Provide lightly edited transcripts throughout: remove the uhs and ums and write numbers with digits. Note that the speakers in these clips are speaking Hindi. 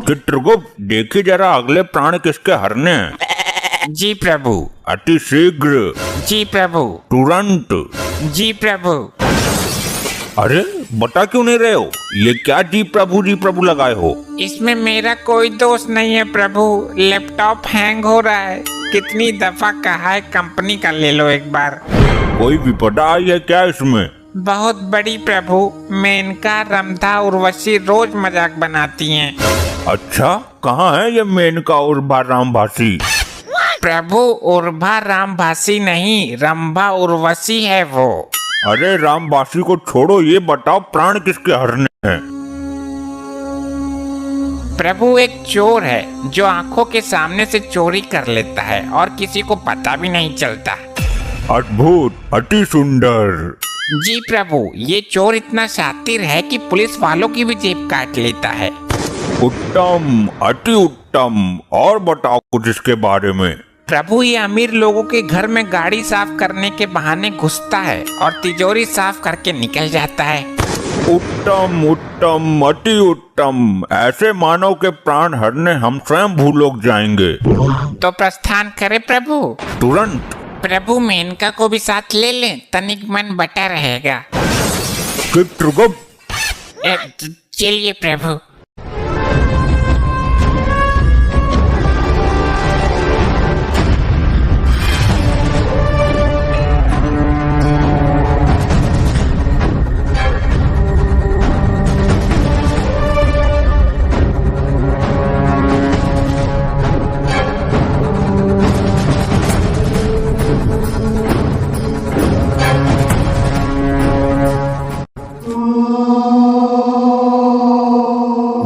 चित्रगुप्त देखिए जरा अगले प्राण किसके हरने हैं। जी प्रभु। अति शीघ्र। जी प्रभु। तुरंत। जी प्रभु। अरे बता क्यों नहीं रहे हो? ये क्या जी प्रभु लगाए हो? इसमें मेरा कोई दोष नहीं है प्रभु, लैपटॉप हैंग हो रहा है। कितनी दफा कहा है कंपनी का ले लो एक बार। कोई विपदा आई है क्या इसमें? बहुत बड़ी प्रभु, मेनका, रंभा, उर्वशी रोज मजाक बनाती हैं। अच्छा, कहाँ है ये मेनका उर्वा रामभासी? प्रभु उर्वा रामभासी नहीं, रंभा उर्वशी है वो। अरे रामभासी को छोड़ो, ये बताओ प्राण किसके हरने हैं? प्रभु एक चोर है जो आंखों के सामने से चोरी कर लेता है और किसी को पता भी नहीं चलता। अद्भुत, अति सुंदर। जी प्रभु, ये चोर इतना शातिर है कि पुलिस वालों की भी जेब काट लेता है। उत्तम, अति उत्तम। और बताओ कुछ इसके बारे में। प्रभु ये अमीर लोगों के घर में गाड़ी साफ करने के बहाने घुसता है और तिजोरी साफ करके निकल जाता है। उत्तम उत्तम, अति उत्तम। ऐसे मानव के प्राण हरने हम स्वयं भूलोक जाएंगे। तो प्रस्थान करे प्रभु। तुरंत। प्रभु मेनका को भी साथ ले लें, तनिक मन बटा रहेगा। चित्रगुप्त। चलिए प्रभु।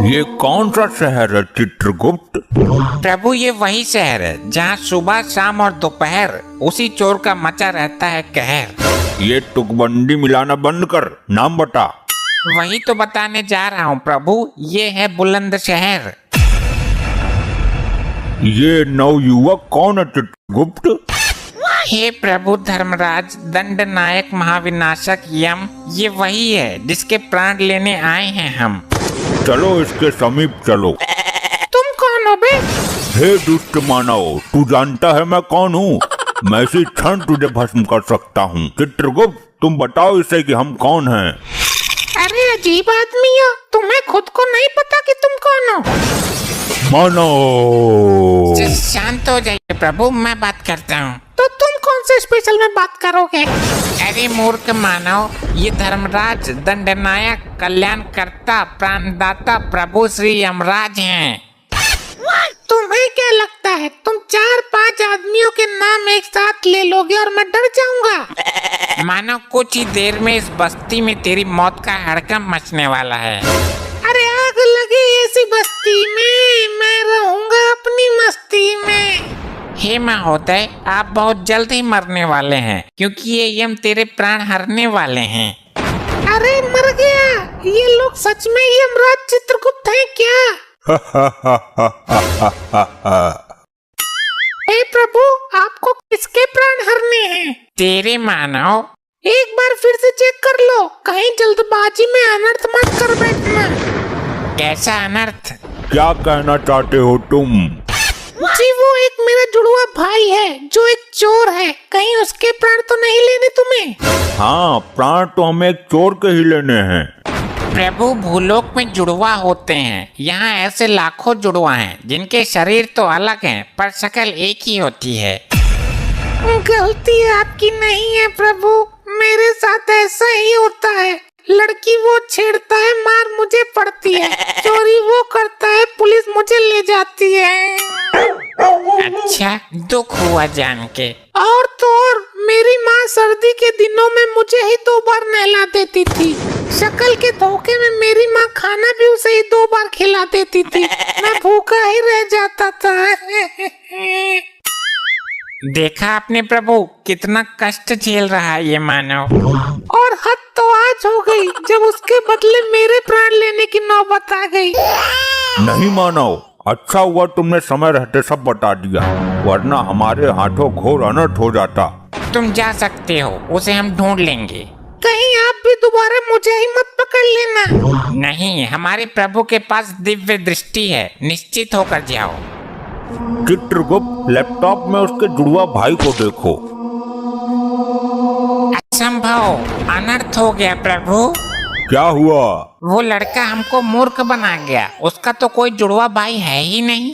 ये कौन सा शहर है चित्रगुप्त? प्रभु ये वही शहर है जहाँ सुबह शाम और दोपहर उसी चोर का मचा रहता है कहर। ये तुकबंदी मिलाना बंद कर, नाम बता। वही तो बताने जा रहा हूँ प्रभु, ये है बुलंद शहर। ये नवयुवक कौन है चित्रगुप्त? हे प्रभु धर्मराज, दंड नायक, महाविनाशक यम, ये वही है जिसके प्राण लेने आए हैं हम। चलो इसके समीप चलो। तुम कौन हो बे? हे दुष्ट मानव, तू जानता है मैं कौन हूँ? मैं इसी क्षण तुझे भस्म कर सकता हूँ। चित्रगुप्त, तुम बताओ इसे कि हम कौन हैं। अरे अजीब आदमी हो, तुम्हें खुद को नहीं पता कि तुम कौन हो? मानो। शांत हो जाइए प्रभु, मैं बात करता हूँ। तो तुम कौन से स्पेशल में बात करोगे? अरे मूर्ख मानव, ये धर्मराज, दंडनायक, कल्याणकर्ता, प्राणदाता प्रभु श्री यमराज हैं। तुम्हें क्या लगता है तुम 4-5 आदमियों के नाम एक साथ ले लोगे और मैं डर जाऊंगा? मानो कुछ ही देर में इस बस्ती में तेरी मौत का हड़कंप मचने वाला है। अरे आग लगी ऐसी बस्ती में, मैं रहूंगा अपनी मस्ती में। हे महोदय, आप बहुत जल्द ही मरने वाले हैं क्योंकि ये यम तेरे प्राण हरने वाले हैं। अरे मर गया, ये लोग सच में यमराज चित्रगुप्त हैं क्या? हे प्रभु, आपको किसके प्राण हरने हैं? तेरे मानव। एक बार फिर से चेक कर लो, कहीं जल्दबाजी में अनर्थ मत कर बैठना। कैसा अनर्थ? क्या कहना चाहते हो तुम? जी वो एक मेरा जुड़वा भाई है जो एक चोर है, कहीं उसके प्राण तो नहीं लेने तुम्हें? हाँ, प्राण तो हमें एक चोर के ही लेने हैं। प्रभु भूलोक में जुड़वा होते हैं, यहाँ ऐसे लाखों जुड़वा हैं जिनके शरीर तो अलग हैं पर शक्ल एक ही होती है। गलती आपकी नहीं है प्रभु, मेरे साथ ऐसा ही होता है। लड़की वो छेड़ता है, मार मुझे पड़ती है। चोरी वो करता है, पुलिस मुझे ले जाती है। अच्छा, दुख हुआ जान के। और तो और मेरी माँ सर्दी के दिनों में मुझे ही 2 बार नहला देती थी। शक्ल के धोखे में मेरी माँ खाना भी उसे ही 2 बार खिला देती थी। मैं भूखा ही रह जाता था। देखा आपने प्रभु, कितना कष्ट झेल रहा है ये मानव। और हद तो आज हो गई जब उसके बदले मेरे प्राण लेने की नौबत आ गई। नहीं मानव, अच्छा हुआ तुमने समय रहते सब बता दिया, वरना हमारे हाथों घोर अनर्थ हो जाता। तुम जा सकते हो, उसे हम ढूंढ लेंगे। कहीं आप भी दोबारा मुझे ही मत पकड़ लेना। नहीं, हमारे प्रभु के पास दिव्य दृष्टि है, निश्चित होकर जाओ। चित्रगुप्त, लैपटॉप में उसके जुड़वा भाई को देखो। असंभव, अनर्थ हो गया प्रभु। क्या हुआ? वो लड़का हमको मूर्ख बना गया, उसका तो कोई जुड़वा भाई है ही नहीं।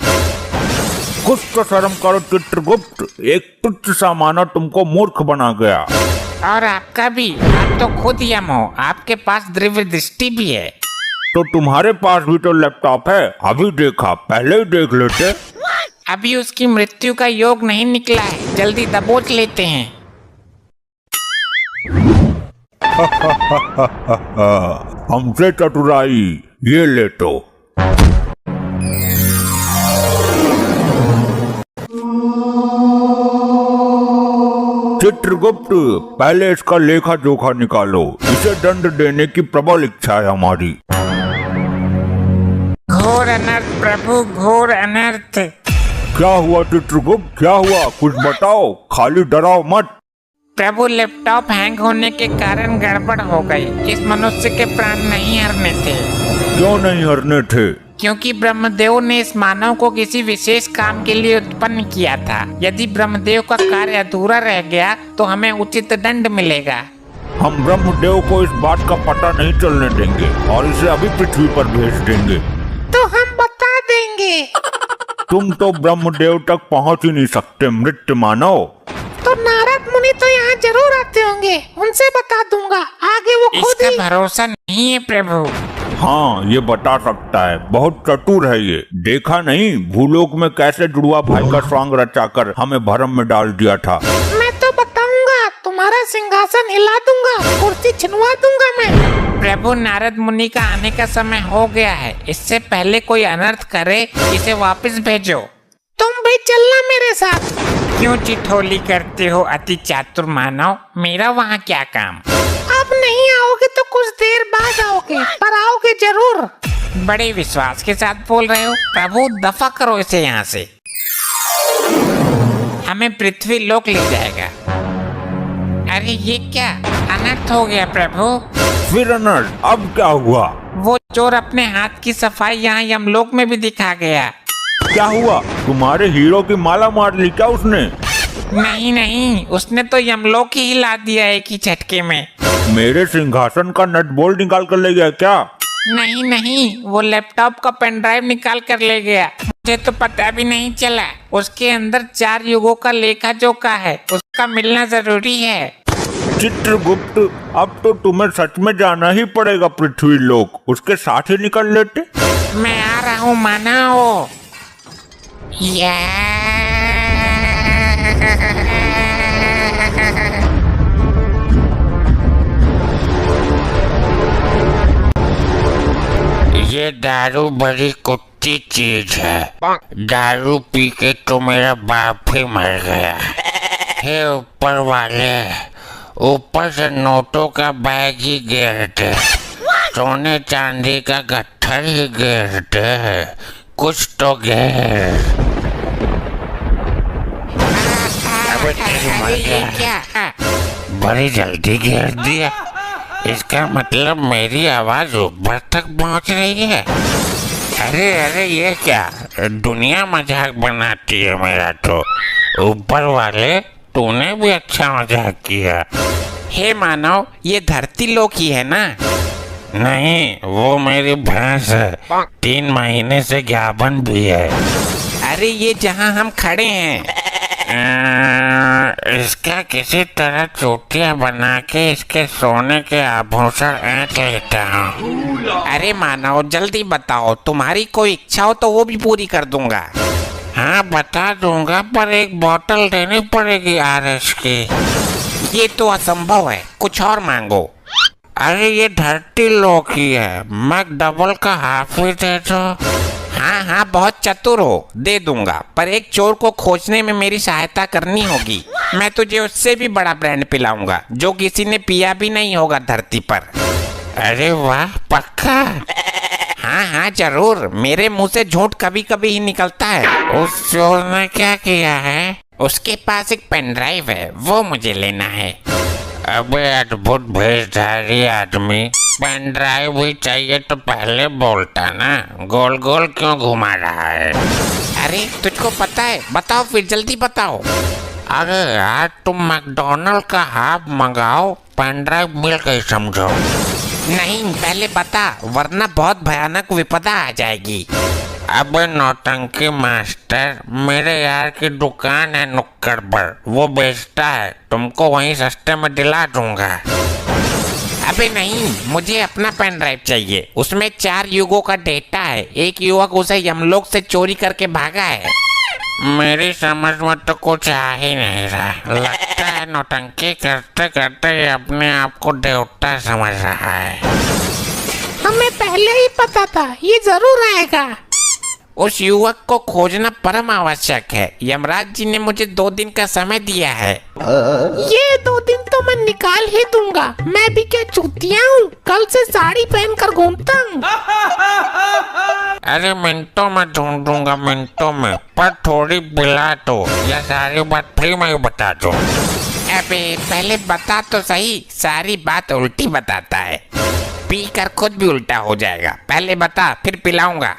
कुछ तो शर्म करो चित्रगुप्त, एक तुच्छ सा मानव तुमको मूर्ख बना गया। और आपका भी, आप तो खुद यम हो, आपके पास दिव्य दृष्टि भी है। तो तुम्हारे पास भी तो लैपटॉप है, अभी देखा, पहले ही देख लेते। अभी उसकी मृत्यु का योग नहीं निकला है, जल्दी दबोच लेते हैं। हमसे चतुराई, ये ले तो। चित्रगुप्त, पहले इसका लेखा जोखा निकालो, इसे दंड देने की प्रबल इच्छा है हमारी। घोर अनर्थ प्रभु, घोर अनर्थ। क्या हुआ चित्रगुप्त, क्या हुआ? कुछ बताओ, खाली डराओ मत। प्रभु, लैपटॉप हैंग होने के कारण गड़बड़ हो गई। इस मनुष्य के प्राण नहीं हरने थे। क्यों नहीं हरने थे? क्योंकि ब्रह्मदेव ने इस मानव को किसी विशेष काम के लिए उत्पन्न किया था। यदि ब्रह्मदेव का कार्य अधूरा रह गया तो हमें उचित दंड मिलेगा। हम ब्रह्मदेव को इस बात का पता नहीं चलने देंगे और इसे अभी पृथ्वी पर भेज देंगे। तो हम बता देंगे। तुम तो ब्रह्मदेव तक पहुंच ही नहीं सकते मृत्य मानव। तो नारद मुनि तो यहाँ जरूर आते होंगे, उनसे बता दूंगा, आगे वो खुद इसका ही। भरोसा नहीं है प्रभु। हाँ, ये बता सकता है, बहुत चतुर है ये। देखा नहीं भूलोक में कैसे जुड़वा भाई का स्वांग रचाकर हमें भरम में डाल दिया था। मैं तो बताऊंगा, तुम्हारा सिंहासन हिला दूंगा, कुर्सी छिनवा दूंगा मैं। प्रभु, नारद मुनि का आने का समय हो गया है, इससे पहले कोई अनर्थ करे इसे वापस भेजो। तुम भी चलना मेरे साथ। क्यों चिठोली करते हो अति चातुर मानव, मेरा वहाँ क्या काम? अब नहीं आओगे तो कुछ देर बाद आओगे, पर आओगे जरूर। बड़े विश्वास के साथ बोल रहे हो। प्रभु, दफा करो इसे यहाँ से, हमें पृथ्वी लोक ले जाएगा। अरे ये क्या अनर्थ हो गया प्रभु? फिर अनर्थ? अब क्या हुआ? वो चोर अपने हाथ की सफाई यहाँ यमलोक में भी दिखा गया। क्या हुआ? तुम्हारे हीरो की माला मार ली क्या उसने? नहीं नहीं, उसने तो यमलोक ही हिला दिया एक ही झटके में। मेरे सिंहासन का नट बोल्ट निकाल कर ले गया क्या? नहीं नहीं, वो लैपटॉप का पेन ड्राइव निकाल कर ले गया। मुझे तो पता भी नहीं चला। उसके अंदर 4 युगों का लेखा जोखा है, उसका मिलना जरूरी है। चित्रगुप्त, अब तो तुम्हें सच में जाना ही पड़ेगा पृथ्वी लोक, उसके साथ ही निकल लेते। मैं आ रहा हूँ मानव। ये दारू बड़ी कुत्ती चीज है। दारू पी के तो मेरा बाप ही मर गया। हे ऊपर वाले, ऊपर से नोटों का बैग ही गिरते, सोने चांदी का गट्ठर ही गिरते, कुछ तो गिर। क्या? बड़ी जल्दी गिर दिया, इसका मतलब मेरी आवाज ऊपर तक पहुंच रही है। अरे अरे, ये क्या दुनिया मजाक बनाती है मेरा तो। ऊपर वाले, तूने भी अच्छा मजाक किया। हे मानव, ये धरती लोक ही है ना? नहीं, वो मेरी भैंस है, 3 महीने से ज्ञापन भी है। अरे ये जहाँ हम खड़े हैं, इसका किसी तरह चोटियां बना के इसके सोने के आभूषण ऐंठ लेता हूँ। अरे मानव, जल्दी बताओ, तुम्हारी कोई इच्छा हो तो वो भी पूरी कर दूंगा। हाँ बता दूंगा, पर एक बोतल देनी पड़ेगी RS की। ये तो असंभव है, कुछ और मांगो। अरे ये धरती लोक ही है, मैं डबल का हाफ ही दे दो। हाँ हाँ, बहुत चतुर हो, दे दूंगा, पर एक चोर को खोजने में मेरी सहायता करनी होगी। मैं तुझे उससे भी बड़ा ब्रांड पिलाऊंगा, जो किसी ने पिया भी नहीं होगा धरती पर। अरे वाह, पक्का? हाँ हाँ जरूर, मेरे मुंह से झूठ कभी कभी ही निकलता है। उस चोर ने क्या किया है? उसके पास एक पेन ड्राइव है, वो मुझे लेना है। अबे अद्भुत भेषधारी आदमी, पेन ड्राइव भी चाहिए तो पहले बोलता ना, गोल गोल क्यों घुमा रहा है? अरे तुझको पता है, बताओ फिर जल्दी बताओ। अरे यार तुम मैकडोनल्ड का हाफ मंगाओ, पेन ड्राइव मिल गई समझो। नहीं पहले बता, वरना बहुत भयानक विपदा आ जाएगी। अबे नौटंकी मास्टर, मेरे यार की दुकान है नुक्कड़ पर, वो बेचता है, तुमको वहीं सस्ते में दिला दूंगा। अबे नहीं, मुझे अपना पेन ड्राइव चाहिए, उसमें 4 युगों का डेटा है, एक युवक उसे यमलोक से चोरी करके भागा है। मेरी समझ में तो कुछ आ ही नहीं रहा, लगता है नौटंकी करते करते ये अपने आप को देवता समझ रहा है। हमें पहले ही पता था ये जरूर आएगा। उस युवक को खोजना परम आवश्यक है, यमराज जी ने मुझे 2 दिन का समय दिया है। ये 2 दिन तो मैं निकाल ही दूंगा, मैं भी क्या चूतिया हूँ, कल से साड़ी पहनकर घूमता हूँ। अरे मिनटों में ढूंढ दूंगा, मिनटों में, पर थोड़ी बिला दो या सारी बात फ्री में ही बता दो। अबे पहले बता तो सही, सारी बात उल्टी बताता है, पी कर खुद भी उल्टा हो जाएगा। पहले बता फिर पिलाऊंगा।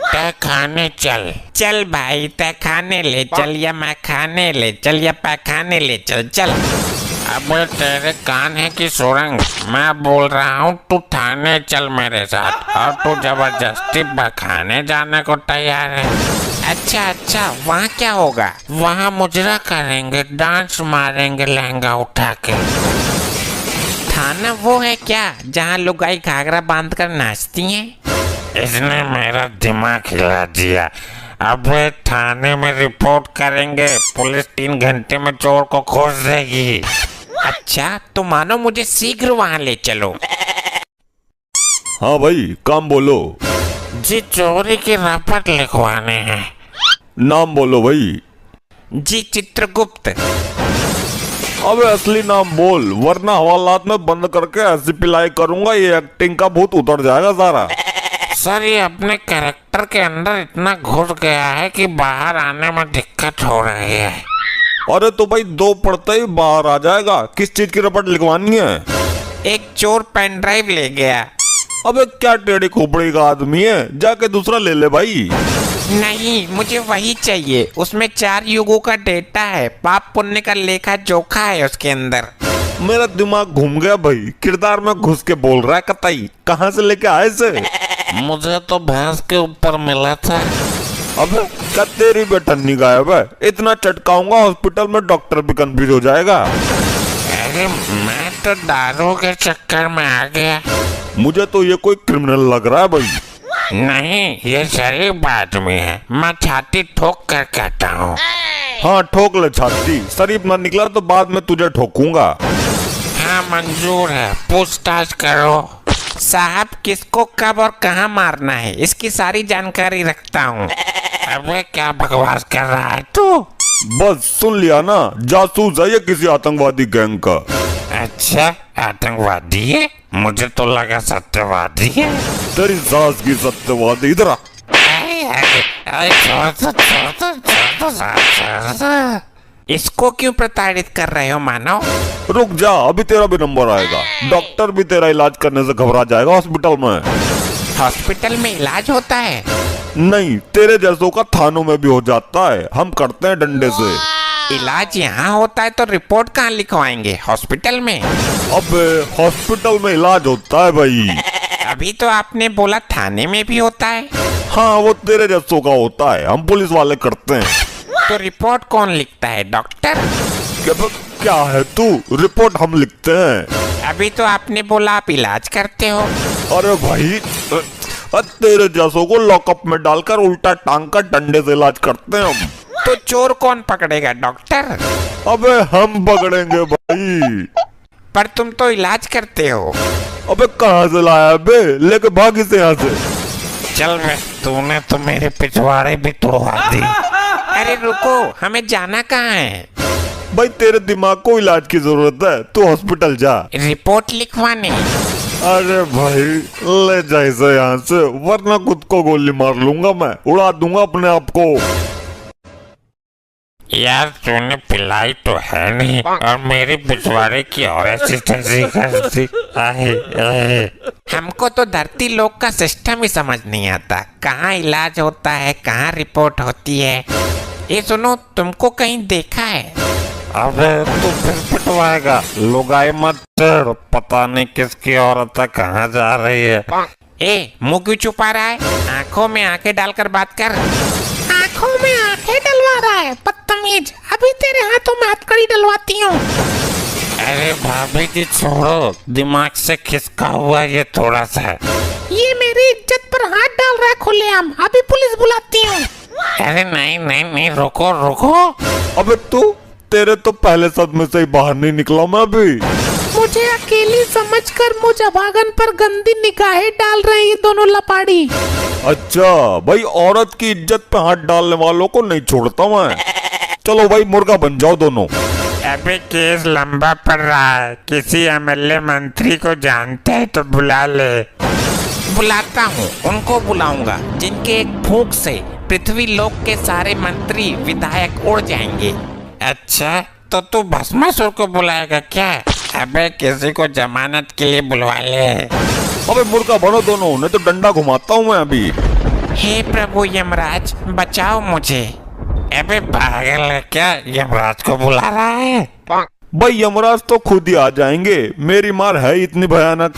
तय खाने चल। चल भाई, तय खाने ले चल, या मैं खाने ले चल, या पैखाने ले चल, चल। अबे तेरे कान है कि सुरंग, मैं बोल रहा हूँ तू थाने चल मेरे साथ, और तू जबरदस्ती पैखाने जाने को तैयार है। अच्छा, वहाँ क्या होगा? वहाँ मुजरा करेंगे, डांस मारेंगे लहंगा उठा के। थाना वो है क्या जहाँ लुगाई घाघरा बांध कर नाचती हैं? इसने मेरा दिमाग हिला दिया। अब थाने में रिपोर्ट करेंगे, पुलिस 3 घंटे में चोर को खोज देगी। अच्छा तो मानो मुझे शीघ्र वहाँ ले चलो। हाँ भाई, काम बोलो। जी चोरी की रपट लिखवाने हैं। नाम बोलो भाई। जी चित्रगुप्त। अबे असली नाम बोल, वरना हवालात में बंद करके ऐसी पिलाई करूंगा ये एक्टिंग का भूत उतर जाएगा सारा। सर ये अपने कैरेक्टर के अंदर इतना घुस गया है कि बाहर आने में दिक्कत हो रही है। अरे तो भाई 2 पढ़ते ही बाहर आ जाएगा। किस चीज की रपट लिखवानी है? एक चोर पेन ड्राइव ले गया। अबे क्या टेढ़ी खोपड़ी का आदमी है, जाके दूसरा ले ले भाई। नहीं मुझे वही चाहिए, उसमें 4 युगों का डेटा है, पाप पुण्य का लेखा जोखा है उसके अंदर। मेरा दिमाग घूम गया भाई, किरदार में घुस के बोल रहा है कतई। कहाँ से लेके आए से? मुझे तो भैंस के ऊपर मिला था। अबे क्या तेरी बेटन्नी गायब है? इतना चटकाऊंगा हॉस्पिटल में डॉक्टर भी कंफ्यूज हो जाएगा। अरे मैं तो दारू के चक्कर में आ गया। मुझे तो ये कोई क्रिमिनल लग रहा है भाई। नहीं ये शरीफ आदमी है, मैं छाती ठोक कर कहता हूँ। हाँ ठोक ले छाती, शरीफ ना निकला तो बाद में तुझे ठोकूंगा। हाँ मंजूर है, पूछताछ करो। साहब किसको कब और कहाँ मारना है इसकी सारी जानकारी रखता हूँ। अबे क्या बकवास कर रहा है तू? बस सुन लिया ना, जासूस है ये किसी आतंकवादी गैंग का। अच्छा आतंकवादी है, मुझे तो लगा सत्यवादी है। तेरी सास की सत्यवादी, इधर आ। इसको क्यों प्रताड़ित कर रहे हो मानव? रुक जा, अभी तेरा भी नंबर आएगा। डॉक्टर भी तेरा इलाज करने से घबरा जाएगा हॉस्पिटल में। हॉस्पिटल में इलाज होता है? नहीं, तेरे जैसों का थानों में भी हो जाता है, हम करते हैं डंडे से। इलाज यहाँ होता है तो रिपोर्ट कहाँ लिखवाएंगे? हॉस्पिटल में? अबे हॉस्पिटल में इलाज होता है भाई। अभी तो आपने बोला थाने में भी होता है। हाँ वो तेरे जैसों का होता है, हम पुलिस वाले करते हैं। तो रिपोर्ट कौन लिखता है, डॉक्टर? क्या है तू, रिपोर्ट हम लिखते हैं। अभी तो आपने बोला आप इलाज करते हो। अरे भाई तेरे जैसों को लॉकअप में डालकर उल्टा टांग कर डंडे से इलाज करते हैं हम। तो चोर कौन पकड़ेगा डॉक्टर? अबे हम पकड़ेंगे भाई। पर तुम तो इलाज करते हो। अबे कहाँ से लाया बे, लेके भागी से यहाँ से। चल बे, तूने तो मेरे पिछवाड़े भी तोड़वा दी। अरे रुको, हमें जाना कहाँ है? भाई तेरे दिमाग को इलाज की जरूरत है, तू हॉस्पिटल जा। रिपोर्ट लिखवाने? अरे भाई ले जा इसे यहाँ से, वरना खुद को गोली मार लूंगा मैं, उड़ा दूंगा अपने आप को। यार तूने पिलाई तो है नहीं और मेरी पिछवाड़े की और असिस्टेंसी करती। हमको तो धरती लोक का सिस्टम ही समझ नहीं आता, कहाँ इलाज होता है, कहाँ रिपोर्ट होती है। ये सुनो, तुमको कहीं देखा है? अबे तू फिर पिटवाएगा, लुगाई मत छेड़, पता नहीं किसकी औरत कहाँ जा रही है। ए, मुंह क्यों छुपा रहा है? आंखों में आंखें डालकर बात कर। आंखों में आंखें डलवा रहा है बदतमीज, अभी तेरे हाथों में हथकड़ी डलवाती हूँ। अरे भाभी जी छोड़ो, दिमाग से खिसका हुआ ये थोड़ा सा। ये मेरी इज्जत पर हाथ डाल रहा है खुलेआम, अभी पुलिस बुलाती हूँ। अरे नहीं नहीं नहीं, रुको रुको। अबे तू, तेरे तो पहले सदमे से ही बाहर नहीं निकला मैं अभी। मुझे अकेली समझकर मुझे भागन पर गंदी निगाहें डाल रहे हैं ये दोनों लपाड़ी। अच्छा भाई, औरत की इज्जत पे हाथ डालने वालों को नहीं छोड़ता मैं। चलो भाई, मुर्गा बन जाओ दोनों। अबे केस लंबा पड़ रहा है, किसी एमएलए मंत्री को जानते है तो बुला ले। बुलाता हूँ, उनको बुलाऊंगा जिनके एक फूंक से पृथ्वी लोक के सारे मंत्री विधायक उड़ जाएंगे। अच्छा तो तू भस्मासुर को बुलाएगा क्या? अबे किसी को जमानत के लिए बुलवा ले। अबे मुर्गा बनो दोनों, नहीं तो डंडा घुमाता हूँ मैं अभी। हे प्रभु यमराज, बचाओ मुझे। अबे पागल है क्या, यमराज को बुला रहा है? भाई यमराज तो खुद ही आ जाएंगे, मेरी मार है इतनी भयानक।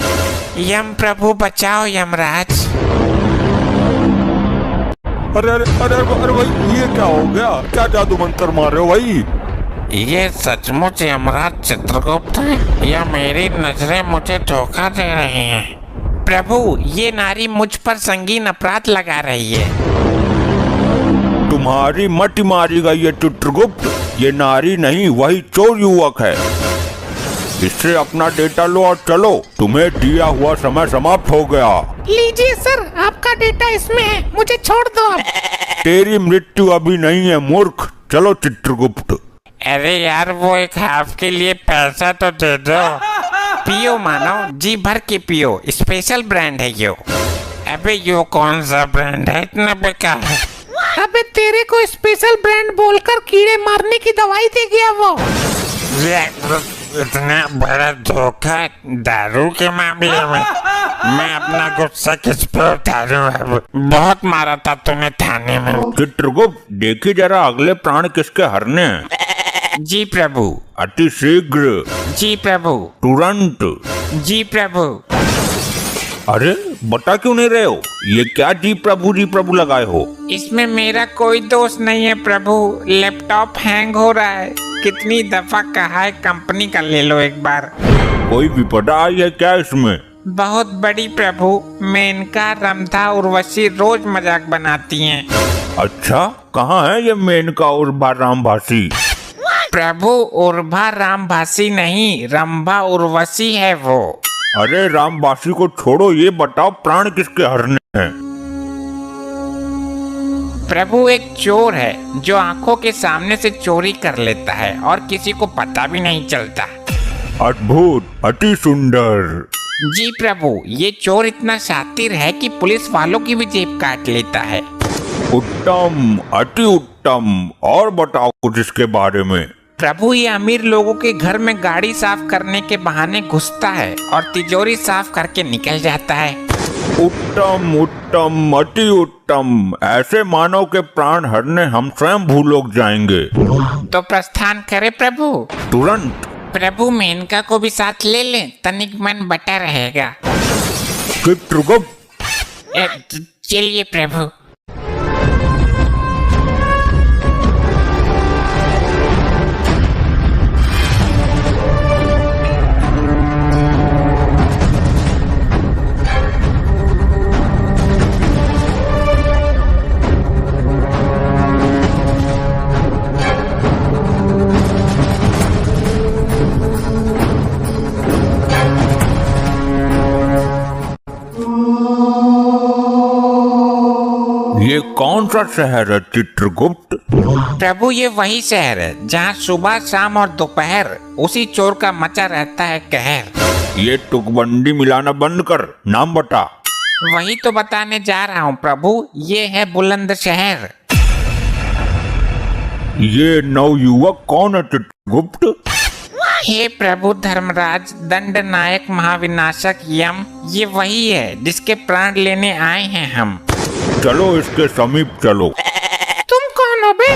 यम प्रभु बचाओ यमराज। अरे अरे अरे अरे भाई, ये क्या हो गया? क्या जादू मंत्र मार रहे हो भाई? ये सचमुच यमराज चित्रगुप्त है या मेरी नजरें मुझे धोखा दे रही हैं? प्रभु, ये नारी मुझ पर संगीन अपराध लगा रही है। तुम्हारी मटी मारेगा ये चित्रगुप्त, ये नारी नहीं वही चोर युवक है। इससे अपना डेटा लो और चलो, तुम्हें दिया हुआ समय समाप्त हो गया। लीजिए सर, आपका डेटा इसमें है, मुझे छोड़ दो अब। तेरी मृत्यु अभी नहीं है मूर्ख, चलो चित्रगुप्त। अरे यार, वो एक हाफ के लिए पैसा तो दे दो। पियो मानो, जी भर के पियो, स्पेशल ब्रांड है यो। अबे यो कौन सा ब्रांड है, इतना बेकार है? अबे तेरे को स्पेशल ब्रांड बोलकर कीड़े मारने की दवाई दे गया वो। इतना बड़ा धोखा दारू के मामले में। मैं अपना गुस्सा किस पे उतारूं अब? बहुत मारा था तूने थाने में। चित्रगुप्त, देखिए जरा अगले प्राण किसके हरने हैं। जी प्रभु। अति शीघ्र। जी प्रभु। तुरंत। जी प्रभु। अरे बता क्यों नहीं रहे हो? ये क्या जी प्रभु लगाए हो? इसमें मेरा कोई दोष नहीं है प्रभु, लैपटॉप हैंग हो रहा है। कितनी दफा कहा है कंपनी का ले लो एक बार। कोई विपदा आई है क्या इसमें? बहुत बड़ी प्रभु, मेनका, रंधा, उर्वशी रोज मजाक बनाती हैं। अच्छा, कहाँ है ये मेनका उर्वा रामभासी? प्रभु, उर्वा रामभासी नहीं, रंभा उर्वशी है वो। अरे रामभासी को छोड़ो, ये बताओ प्राण किसके हरने हैं? प्रभु, एक चोर है जो आंखों के सामने से चोरी कर लेता है और किसी को पता भी नहीं चलता। अद्भुत, अति सुंदर। जी प्रभु, ये चोर इतना शातिर है कि पुलिस वालों की भी जेब काट लेता है। उत्तम, अति उत्तम। और बताओ कुछ इसके बारे में। प्रभु, ये अमीर लोगों के घर में गाड़ी साफ करने के बहाने घुसता है और तिजोरी साफ करके निकल जाता है। उत्तम उत्तम, अति उत्तम। ऐसे मानव के प्राण हरने हम स्वयं भूलोक जाएंगे। तो प्रस्थान करे प्रभु। तुरंत। प्रभु, मेनका को भी साथ ले लें, तनिक मन बटा रहेगा। चित्रगुप्त। चलिए प्रभु। ये कौन सा शहर है चित्रगुप्त? प्रभु, ये वही शहर है जहाँ सुबह शाम और दोपहर उसी चोर का मचा रहता है कहर। ये तुकबंदी मिलाना बंद कर, नाम बता। वही तो बताने जा रहा हूँ प्रभु, ये है बुलंद शहर। ये नवयुवक कौन है चित्रगुप्त? हे प्रभु धर्मराज दंड नायक महाविनाशक यम, ये वही है जिसके प्राण लेने आए हैं हम। चलो इसके समीप चलो। तुम कौन हो बे?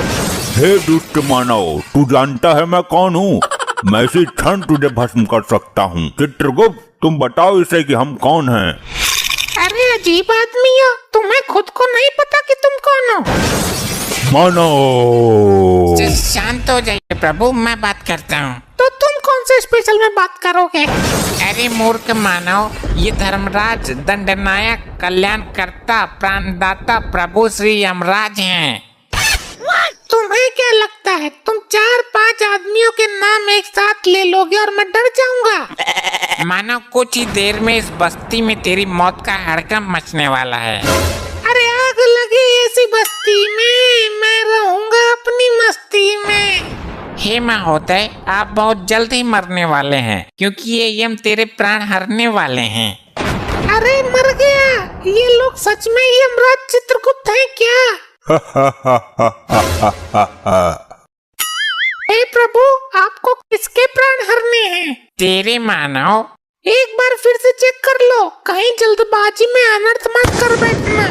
हे दुष्ट मानव, तू जानता है मैं कौन हूँ? मैं इसी क्षण तुझे भस्म कर सकता हूँ। चित्रगुप्त, तुम बताओ इसे कि हम कौन हैं। अरे अजीब आदमी हो, तुम्हें खुद को नहीं पता कि तुम कौन हो? मानव, शांत हो जाइए प्रभु, मैं बात करता हूँ। तो तुम कौन से स्पेशल में बात करोगे? अरे मूर्ख मानव, ये धर्मराज दंडनायक कल्याणकर्ता प्राणदाता प्रभु श्री यमराज हैं। तुम्हें क्या लगता है तुम 4-5 आदमियों के नाम एक साथ ले लोगे और मैं डर जाऊंगा? मानो कुछ ही देर में इस बस्ती में तेरी मौत का हड़कंप मचने वाला है। अरे आग लगे ऐसी बस्ती में, मैं रहूंगा अपनी मस्ती में। हे महोदय, आप बहुत जल्द ही मरने वाले हैं क्योंकि ये यम तेरे प्राण हरने वाले हैं। अरे मर गया, ये लोग सच में यमराज चित्रगुप्त हैं क्या? हे प्रभु, आपको किसके प्राण हरने हैं? तेरे मानव। एक बार फिर से चेक कर लो, कहीं जल्दबाजी में अनर्थ मत कर बैठना।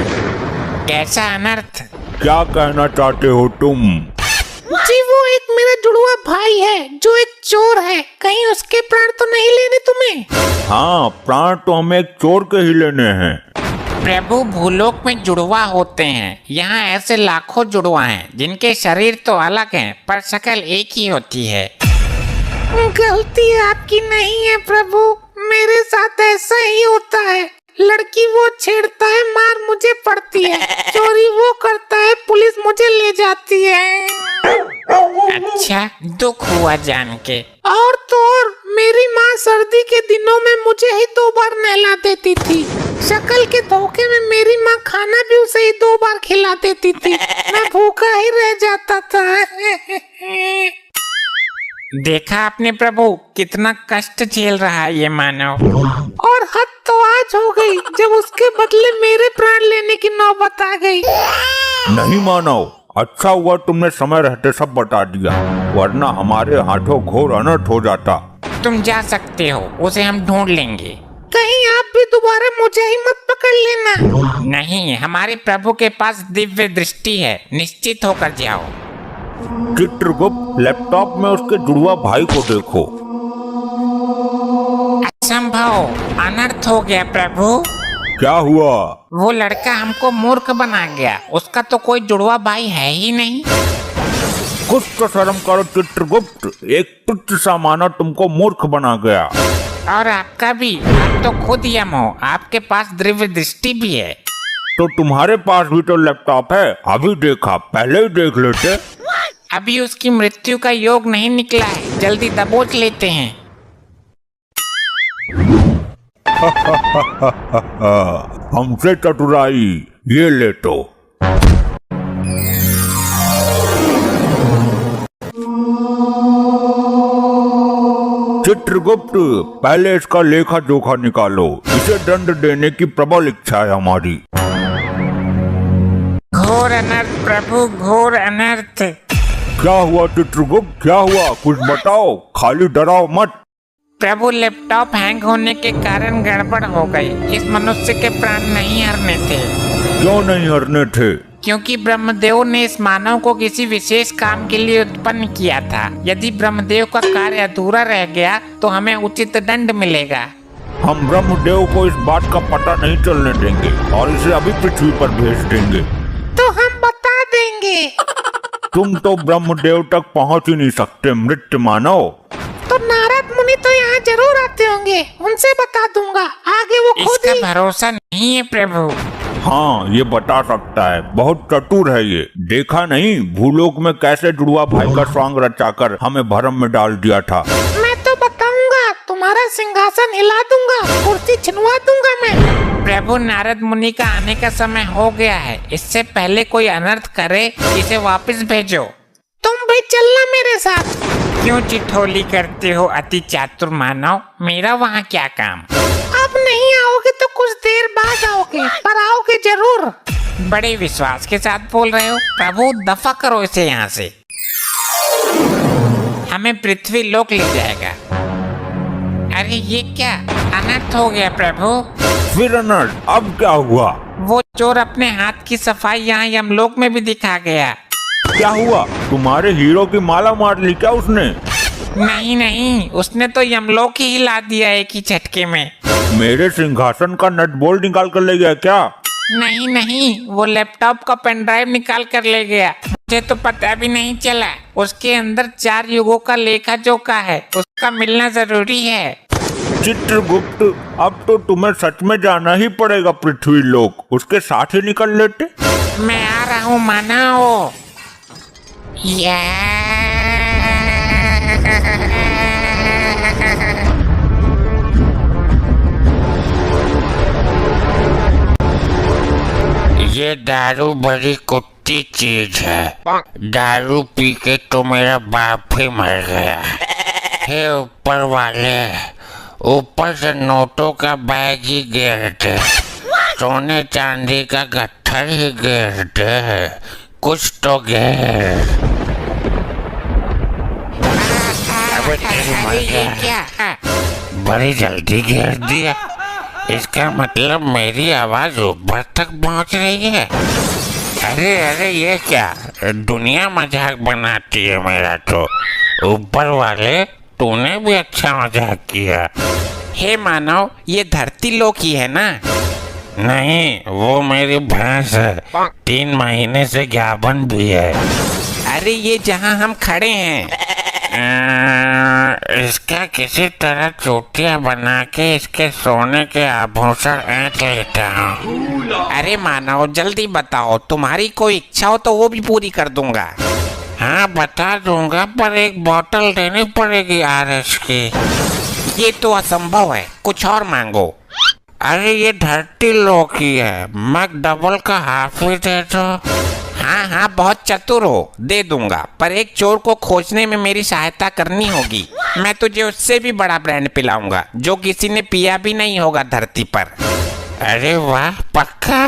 कैसा अनर्थ? क्या कहना चाहते हो तुम? जी वो एक मेरा जुड़वा भाई है जो एक चोर है, कहीं उसके प्राण तो नहीं लेने तुम्हें? हाँ, प्राण तो हमें एक चोर के ही लेने हैं। प्रभु भूलोक में जुड़वा होते हैं, यहाँ ऐसे लाखों जुड़वा हैं जिनके शरीर तो अलग हैं पर शक्ल एक ही होती है। गलती आपकी नहीं है प्रभु, मेरे साथ ऐसा ही होता है। लड़की वो छेड़ता है, मार मुझे पड़ती है। चोरी वो करता है, पुलिस मुझे ले जाती है। अच्छा, दुख हुआ जान के। और तो और मेरी माँ सर्दी के दिनों में मुझे ही 2 बार नहला देती थी। शक्ल के धोखे में मेरी माँ खाना भी उसे ही 2 बार खिला देती थी। मैं भूखा ही रह जाता था। देखा आपने प्रभु, कितना कष्ट झेल रहा है ये मानव। और हद तो आज हो गई जब उसके बदले मेरे प्राण लेने की नौबत आ गई। नहीं मानव, अच्छा हुआ तुमने समय रहते सब बता दिया, वरना हमारे हाथों घोर अनर्थ हो जाता। तुम जा सकते हो, उसे हम ढूंढ लेंगे। कहीं आप भी दोबारा मुझे ही मत पकड़ लेना। नहीं, हमारे प्रभु के पास दिव्य दृष्टि है, निश्चित होकर जाओ। चित्रगुप्त, लैपटॉप में उसके जुड़वा भाई को देखो। असंभव, अनर्थ हो गया प्रभु। क्या हुआ? वो लड़का हमको मूर्ख बना गया, उसका तो कोई जुड़वा भाई है ही नहीं। कुछ तो शर्म करो चित्रगुप्त, एक तुच्छ सा मानव तुमको मूर्ख बना गया। और आपका भी, आप तो खुद यम हो, आपके पास दिव्य दृष्टि भी है। तो तुम्हारे पास भी तो लैपटॉप है, अभी देखा, पहले ही देख लेते। अभी उसकी मृत्यु का योग नहीं निकला है, जल्दी दबोच लेते हैं। हमसे चतुराई, ये ले तो। चित्रगुप्त, पहले इसका लेखा जोखा निकालो, इसे दंड देने की प्रबल इच्छा है हमारी। घोर अनर्थ प्रभु, घोर अनर्थ। क्या हुआ चित्रगुप्त, क्या हुआ? कुछ बताओ, खाली डराओ मत। प्रभु, लैपटॉप हैंग होने के कारण गड़बड़ हो गई। इस मनुष्य के प्राण नहीं हरने थे। क्यों नहीं हरने थे? क्योंकि ब्रह्मदेव ने इस मानव को किसी विशेष काम के लिए उत्पन्न किया था। यदि ब्रह्मदेव का कार्य अधूरा रह गया तो हमें उचित दंड मिलेगा। हम ब्रह्मदेव को इस बात का पता नहीं चलने देंगे और इसे अभी पृथ्वी पर भेज देंगे। तो हम बता देंगे। तुम तो ब्रह्मदेव तक पहुंच ही नहीं सकते मृत्य मानव। तो नारद मुनि तो यहाँ जरूर आते होंगे, उनसे बता दूंगा। आगे वो खुद इसका ही। भरोसा नहीं है प्रभु। हाँ, ये बता सकता है, बहुत चतुर है ये। देखा नहीं भूलोक में कैसे जुड़वा भाई का स्वांग रचाकर हमें भरम में डाल दिया था। मैं तो बताऊंगा, तुम्हारा सिंहासन हिला दूंगा, कुर्सी छिनवा दूंगा मैं। प्रभु, नारद मुनि का आने का समय हो गया है, इससे पहले कोई अनर्थ करे इसे वापस भेजो। तुम भी चलना मेरे साथ। क्यों चिठोली करते हो अति चातुर मानव, मेरा वहाँ क्या काम? अब नहीं आओगे तो कुछ देर बाद आओगे, पर आओगे जरूर। बड़े विश्वास के साथ बोल रहे हो। प्रभु, दफा करो इसे यहाँ से। हमें पृथ्वी लोक ले जाएगा। अरे ये क्या अनर्थ हो गया प्रभु। फिर अनर्थ, अब क्या हुआ? वो चोर अपने हाथ की सफाई यहाँ यमलोक में भी दिखा गया। क्या हुआ? तुम्हारे हीरो की माला मार ली क्या उसने? नहीं नहीं, उसने तो यमलोक ही हिला दिया एक ही झटके में। मेरे सिंहासन का नट बोल्ट निकाल कर ले गया क्या? नहीं नहीं, वो लैपटॉप का पेन ड्राइव निकाल कर ले गया। मुझे तो पता भी नहीं चला। उसके अंदर 4 युगों का लेखा जोखा है, उसका मिलना जरूरी है। चित्रगुप्त, अब तो तुम्हें सच में जाना ही पड़ेगा पृथ्वी लोक। उसके साथ ही निकल लेते। मैं आ रहा हूँ मानव। ये दारू बड़ी कुत्ती चीज है। दारू पी के तो मेरा बाप ही मर गया। हे ऊपर वाले, ऊपर से नोटों का बैग ही गिरते, सोने चांदी का गट्ठर ही गिरते, कुछ तो गिर। अबे तेरी मर गया। क्या? बड़ी जल्दी गिर दिया। इसका मतलब मेरी आवाज ऊपर तक पहुंच रही है। अरे अरे ये क्या, दुनिया मजाक बनाती है मेरा तो। ऊपर वाले, तूने भी अच्छा मजाक किया। हे मानव, ये धरती लोक ही है ना? नहीं, वो मेरी भैंस है। 3 महीने से ज्ञापन भी है। अरे ये जहाँ हम खड़े हैं। इसका किसी तरह चोटियां बना के इसके सोने के आभूषण ऐंठ लेता हूँ। अरे मानव जल्दी बताओ, तुम्हारी कोई इच्छा हो तो वो भी पूरी कर दूंगा। हाँ बता दूंगा, पर एक बोतल देनी पड़ेगी RS की। ये तो असंभव है, कुछ और मांगो। अरे ये धरती लोक ही है, मैं डबल का हाफ ही दे दो। हाँ हाँ, बहुत चतुर हो, दे दूंगा, पर एक चोर को खोजने में मेरी सहायता करनी होगी। मैं तुझे उससे भी बड़ा ब्रांड पिलाऊंगा जो किसी ने पिया भी नहीं होगा धरती पर। अरे वाह, पक्का?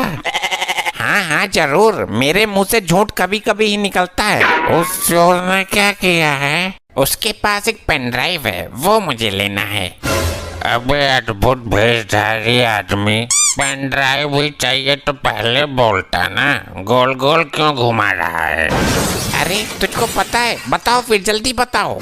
हाँ हाँ जरूर, मेरे मुंह से झूठ कभी कभी ही निकलता है। उस चोर ने क्या किया है? उसके पास एक पेन ड्राइव है, वो मुझे लेना है। अबे अद्भुत भेषधारी आदमी, पेन ड्राइव भी चाहिए तो पहले बोलता ना। गोल गोल क्यों घुमा रहा है? अरे तुझको पता है, बताओ फिर, जल्दी बताओ।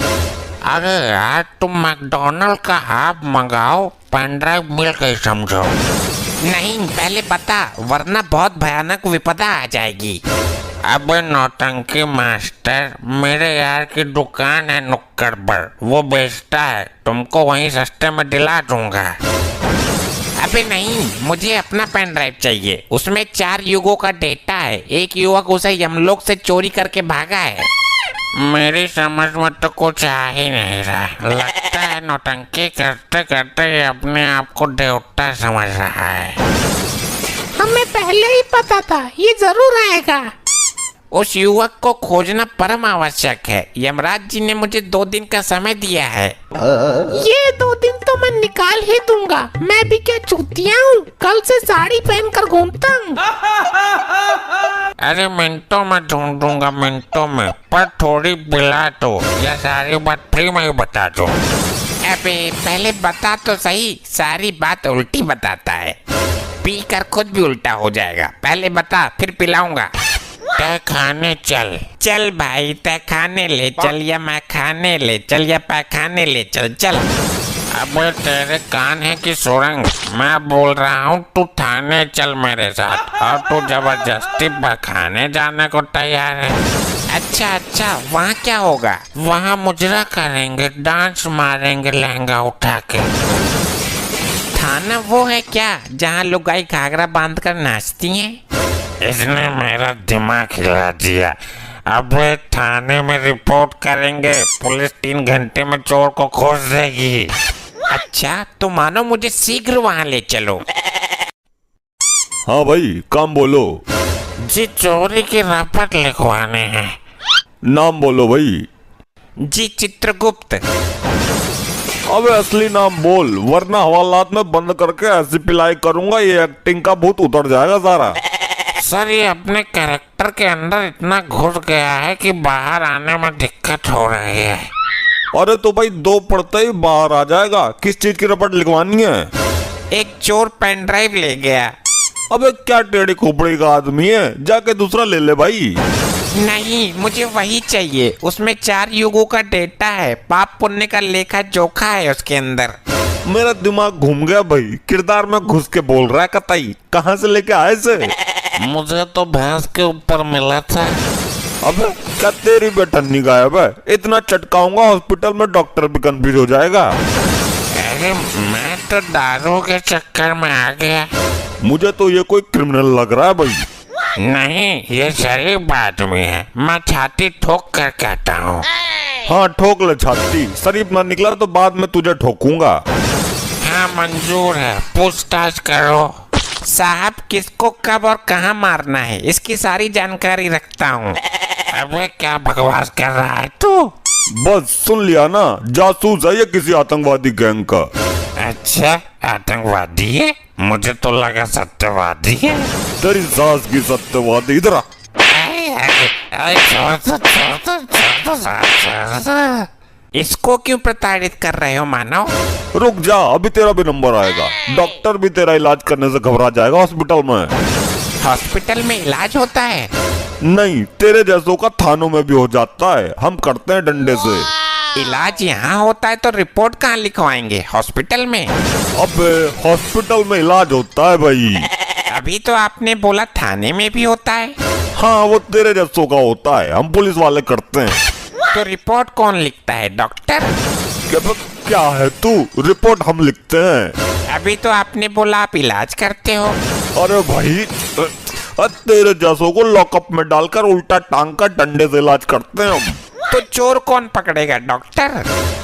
अरे यार, तुम मैकडोनल्ड का हाफ मंगाओ, पेन ड्राइव मिल गई समझो। नहीं, पहले बता, वरना बहुत भयानक विपदा आ जाएगी। अबे नौटंकी मास्टर, मेरे यार की दुकान है नुक्कड़ पर, वो बेचता है, तुमको वहीं सस्ते में दिला दूंगा। अबे नहीं, मुझे अपना पेन ड्राइव चाहिए, उसमें 4 युगों का डेटा है। एक युवक उसे यमलोक से चोरी करके भागा है। मेरी समझ में तो कुछ आ ही नहीं रहा। लगता है नौटंकी करते करते ये अपने आप को देवता समझ रहा है। हमें पहले ही पता था ये जरूर आएगा। उस युवक को खोजना परम आवश्यक है। यमराज जी ने मुझे 2 दिन का समय दिया है। ये 2 दिन तो मैं निकाल ही दूंगा। मैं भी क्या चूतिया हूँ, कल से साड़ी पहनकर घूमता हूँ। अरे मिनटों में ढूंढ दूंगा, मिनटों में, पर थोड़ी पिला दो या सारी बात फ्री में ही बता दो। अबे पहले बता तो सही, सारी बात उल्टी बताता है, पी कर खुद भी उल्टा हो जाएगा। पहले बता, फिर पिलाऊंगा। तय खाने चल। चल भाई, तय खाने ले चल, या मैं खाने ले चल, या पैखाने ले चल, चल। अबे तेरे कान है कि सुरंग? मैं बोल रहा हूँ तू थाने चल मेरे साथ, और तू जबरदस्ती पैखाने जाने को तैयार है। अच्छा अच्छा, वहाँ क्या होगा? वहाँ मुजरा करेंगे, डांस मारेंगे लहंगा उठा के। थाना वो है क्या जहाँ लुगाई घाघरा बांध कर नाचती हैं? इसने मेरा दिमाग हिला दिया। अब थाने में रिपोर्ट करेंगे, पुलिस 3 घंटे में चोर को खोज देगी। अच्छा तो मानो मुझे शीघ्र वहाँ ले चलो। हाँ भाई, काम बोलो। जी चोरी की रपट लिखवाने हैं। नाम बोलो भाई। जी चित्रगुप्त। अबे असली नाम बोल, वरना हवालात में बंद करके ऐसी पिलाई करूंगा ये एक्टिंग का भूत उतर जाएगा सारा। सर ये अपने कैरेक्टर के अंदर इतना घुस गया है कि बाहर आने में दिक्कत हो रही है। अरे तो भाई दो पढ़ते ही बाहर आ जाएगा। किस चीज की रिपोर्ट लिखवानी है? एक चोर पेन ड्राइव ले गया। अबे क्या टेढ़ी खोपड़ी का आदमी है, जाके दूसरा ले ले भाई। नहीं, मुझे वही चाहिए। उसमें 4 युगों का डेटा है, पाप पुण्य का लेखा जोखा है उसके अंदर। मेरा दिमाग घूम गया भाई, किरदार में घुस के बोल रहा है कतई। कहाँ से लेके आए से? मुझे तो भैंस के ऊपर मिला था। अबे क्या तेरी बेटन्नी गायब है? इतना चटकाऊंगा हॉस्पिटल में डॉक्टर भी कंफ्यूज हो जाएगा। अरे मैं तो दारू के चक्कर में आ गया। मुझे तो ये कोई क्रिमिनल लग रहा है भाई। नहीं, ये शरीफ आदमी है। मैं छाती ठोक कर कहता हूँ। हाँ ठोक ले छाती, शरीफ ना निकला तो बाद में तुझे ठोकूंगा। हाँ मंजूर है, पूछताछ करो। साहब, किसको कब और कहाँ मारना है, इसकी सारी जानकारी रखता हूँ। अबे क्या बकवास कर रहा है तू? बस सुन लिया ना, जासूस है ये किसी आतंकवादी गैंग का। अच्छा, आतंकवादी है? मुझे तो लगा सत्यवादी है। तेरी सास की सत्यवादी। इधर आ। इसको क्यों प्रताड़ित कर रहे हो मानव? रुक जा, अभी तेरा भी नंबर आएगा। डॉक्टर भी तेरा इलाज करने से घबरा जाएगा हॉस्पिटल में। हॉस्पिटल में इलाज होता है? नहीं, तेरे जैसों का थानों में भी हो जाता है, हम करते हैं डंडे से। इलाज यहाँ होता है तो रिपोर्ट कहाँ लिखवाएंगे, हॉस्पिटल में? अबे हॉस्पिटल में इलाज होता है भाई। अभी तो आपने बोला थाने में भी होता है। हाँ वो तेरे जैसों का होता है, हम पुलिस वाले करते हैं। तो रिपोर्ट कौन लिखता है, डॉक्टर? क्या है तू, रिपोर्ट हम लिखते हैं। अभी तो आपने बोला आप इलाज करते हो। अरे भाई तेरे जैसों को लॉकअप में डालकर उल्टा टांग का डंडे से इलाज करते हैं हम। तो चोर कौन पकड़ेगा, डॉक्टर?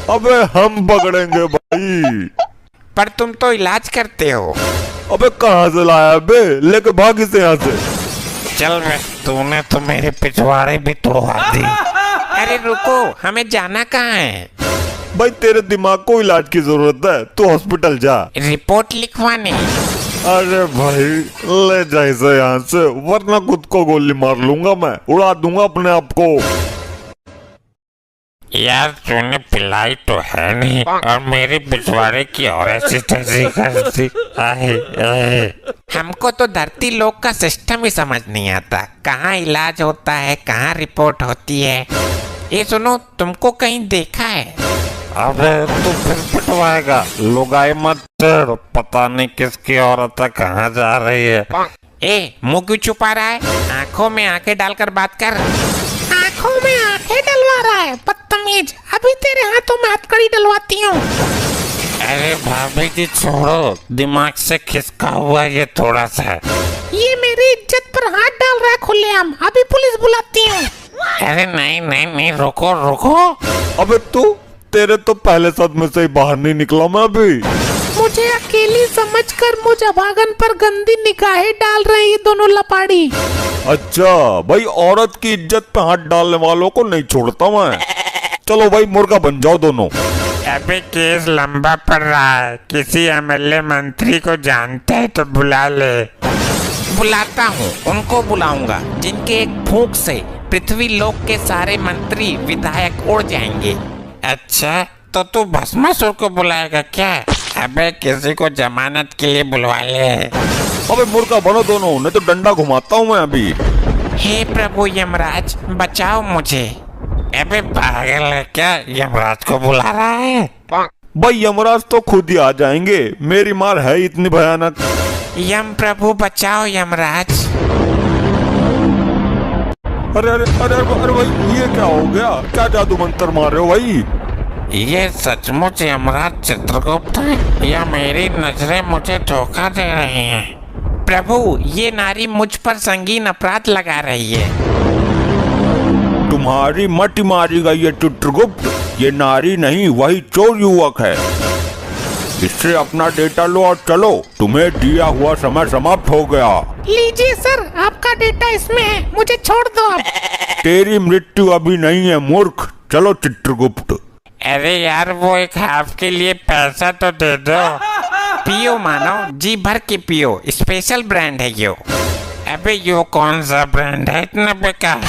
अबे हम पकड़ेंगे भाई। पर तुम तो इलाज करते हो। अबे कहाँ से लाया बे, लेके भागी से यहाँ से। चल बे, तूने तो मेरे पिछवाड़े भी तोड़वा दी। अरे रुको, हमें जाना कहाँ है? भाई तेरे दिमाग को इलाज की जरूरत है, तू हॉस्पिटल जा। रिपोर्ट लिखवाने? अरे भाई ले जा इसे यहाँ से, वरना खुद को गोली मार लूंगा मैं, उड़ा दूंगा अपने आप को। यार तूने पिलाई तो है नहीं, और मेरे पिछवाड़े की और ऐसी तैसी करती। हमको तो धरती लोक का सिस्टम ही समझ नहीं आता, कहाँ इलाज होता है, कहाँ रिपोर्ट होती है। ये सुनो, तुमको कहीं देखा है? अबे तू फिर पिटवाएगा। लुगाई मत तेड़, पता नहीं किसकी औरत कहाँ जा रही है। ए, मुंह क्यों छुपा रहा है? आंखों में आंखें डालकर बात कर। आंखों में आंखें डलवा रहा है, बदतमीज। अभी तेरे हाथों में हथकड़ी डलवाती हूँ। अरे भाभी जी छोड़ो, दिमाग से खिसका हुआ ये थोड़ा सा। ये मेरी इज्जत पर हाथ डाल रहा है खुलेआम, अभी पुलिस बुलाती हूँ। अरे नहीं नहीं नहीं, रुको रुको। अबे तू, तेरे तो पहले सदमे से ही बाहर नहीं निकला मैं अभी। मुझे अकेली समझकर मुझ अभागन पर गंदी निगाहें डाल रहे ये दोनों लपाड़ी। अच्छा भाई, औरत की इज्जत पे हाथ डालने वालों को नहीं छोड़ता मैं। चलो भाई मुर्गा बन जाओ दोनों। अबे केस लंबा पड़ रहा है, किसी एमएलए मंत्री को जानते है तो बुला ले। बुलाता हूँ, उनको बुलाऊंगा जिनके एक फूंक से पृथ्वी लोक के सारे मंत्री विधायक उड़ जाएंगे। अच्छा तो तू भस्मासुर को बुलाएगा क्या? अबे किसी को जमानत के लिए बुलवा ले। अबे मुर्गा बनो दोनों, नहीं तो डंडा घुमाता हूँ मैं अभी। हे प्रभु यमराज, बचाओ मुझे। अबे पागल है क्या, यमराज को बुला रहा है? भाई यमराज तो खुद ही आ जाएंगे, मेरी मार है इतनी भयानक। यम प्रभु बचाओ यमराज। अरे अरे अरे अरे भाई ये क्या हो गया, क्या जादू मंत्र मार रहे हो भाई? ये सचमुच यमराज चित्रगुप्त है या मेरी नजरें मुझे धोखा दे रही हैं? प्रभु, ये नारी मुझ पर संगीन अपराध लगा रही है। तुम्हारी मटी मारेगा ये चित्रगुप्त, ये नारी नहीं वही चोर युवक है। इससे अपना डेटा लो और चलो, तुम्हें दिया हुआ समय समाप्त हो गया। लीजिए सर, आपका डेटा इसमें है, मुझे छोड़ दो अब। तेरी मृत्यु अभी नहीं है मूर्ख, चलो चित्रगुप्त। अरे यार वो एक हाफ के लिए पैसा तो दे दो। पियो मानव, जी भर के पियो, स्पेशल ब्रांड है यो। अबे यो कौन सा ब्रांड है, इतना बेकार?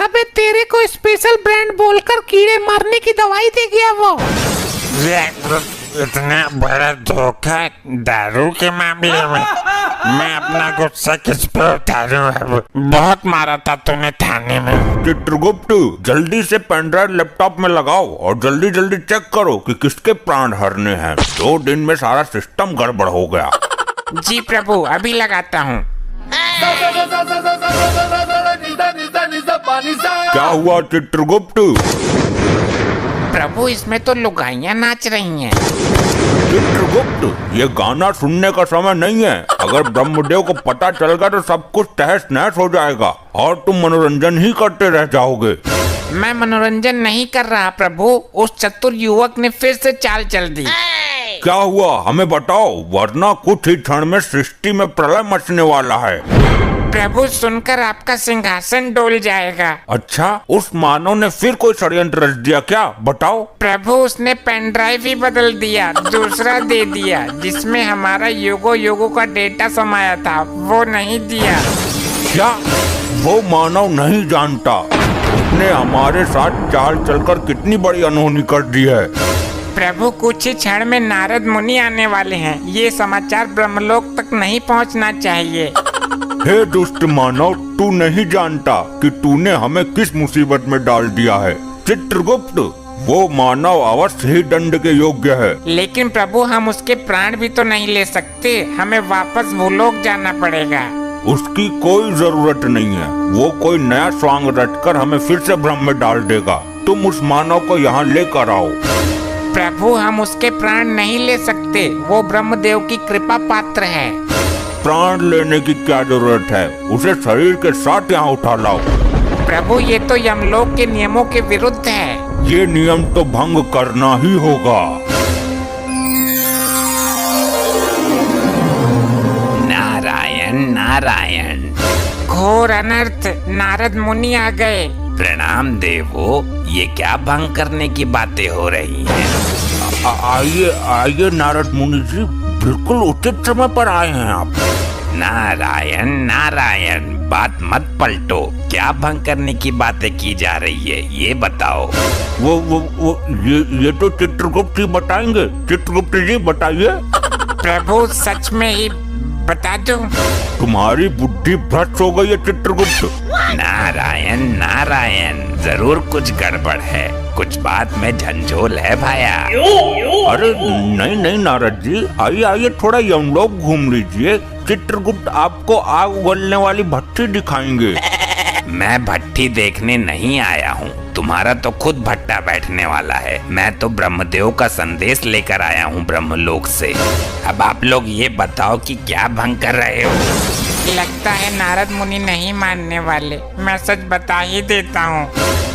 अबे तेरे को स्पेशल ब्रांड बोलकर कीड़े मारने की दवाई दे गया वो। इतना बड़ा धोखा दारू के मामले में। मैं अपना गुस्सा किस पे उतारूं अब? बहुत मारा था तूने थाने में। चित्रगुप्त, जल्दी से पेन ड्राइव लैपटॉप में लगाओ और जल्दी जल्दी चेक करो कि किसके प्राण हरने हैं। 2 दिन में सारा सिस्टम गड़बड़ हो गया। जी प्रभु, अभी लगाता हूँ। क्या हुआ चित्रगुप्त? प्रभु, इसमें तो लुगाइयाँ नाच रही हैं। चित्रगुप्त, ये गाना सुनने का समय नहीं है। अगर ब्रह्मदेव को पता चल गया तो सब कुछ तहस नहस हो जाएगा और तुम मनोरंजन ही करते रह जाओगे। मैं मनोरंजन नहीं कर रहा प्रभु, उस चतुर युवक ने फिर से चाल चल दी। क्या हुआ हमें बताओ, वरना कुछ ही क्षण में सृष्टि में प्रलय मचने वाला है। प्रभु, सुनकर आपका सिंहासन डोल जाएगा। अच्छा, उस मानव ने फिर कोई षड्यंत्र रच दिया क्या? बताओ। प्रभु, उसने पेन ड्राइव ही बदल दिया, दूसरा दे दिया जिसमें हमारा युगो युगो का डेटा समाया था, वो नहीं दिया। क्या वो मानव नहीं जानता उसने हमारे साथ चाल चलकर कितनी बड़ी अनहोनी कर दी है? प्रभु, कुछ ही क्षण में नारद मुनि आने वाले हैं। ये समाचार ब्रह्मलोक तक नहीं पहुंचना चाहिए। हे दुष्ट मानव, तू नहीं जानता कि तूने हमें किस मुसीबत में डाल दिया है। चित्रगुप्त, वो मानव अवश्य ही दंड के योग्य है। लेकिन प्रभु, हम उसके प्राण भी तो नहीं ले सकते। हमें वापस भूलोक जाना पड़ेगा। उसकी कोई जरूरत नहीं है। वो कोई नया स्वांग रचकर हमें फिर से भ्रम में डाल देगा। तुम उस मानव को यहाँ लेकर आओ। प्रभु, हम उसके प्राण नहीं ले सकते। वो ब्रह्मदेव की कृपा पात्र है। प्राण लेने की क्या जरूरत है? उसे शरीर के साथ यहाँ उठा लाओ। प्रभु, ये तो यमलोक के नियमों के विरुद्ध है। ये नियम तो भंग करना ही होगा। नारायण नारायण। घोर अनर्थ, नारद मुनि आ गए। प्रणाम देवो, ये क्या भंग करने की बातें हो रही हैं? आइए आइए नारद मुनि जी, बिल्कुल उचित समय पर आए हैं आप। नारायण नारायण, बात मत पलटो। क्या भंग करने की बातें की जा रही है, ये बताओ। वो ये तो चित्रगुप्त जी बताएंगे। चित्रगुप्त जी बताइए। प्रभु, सच में ही बता दो। तुम्हारी बुद्धि भ्रष्ट हो गई है चित्रगुप्त। नारायण नारायण, जरूर कुछ गड़बड़ है। कुछ बात में झंझोल है भाया। अरे नहीं नहीं नारद जी, आइए आइए, थोड़ा यमलोक घूम लीजिए। चित्रगुप्त आपको आग उगलने वाली भट्टी दिखाएंगे। मैं भट्टी देखने नहीं आया हूँ, तुम्हारा तो खुद भट्टा बैठने वाला है। मैं तो ब्रह्मदेव का संदेश लेकर आया हूँ ब्रह्मलोक से। अब आप लोग ये बताओ कि क्या भंग कर रहे हो? लगता है नारद मुनि नहीं मानने वाले। मैं सच बता ही देता हूँ।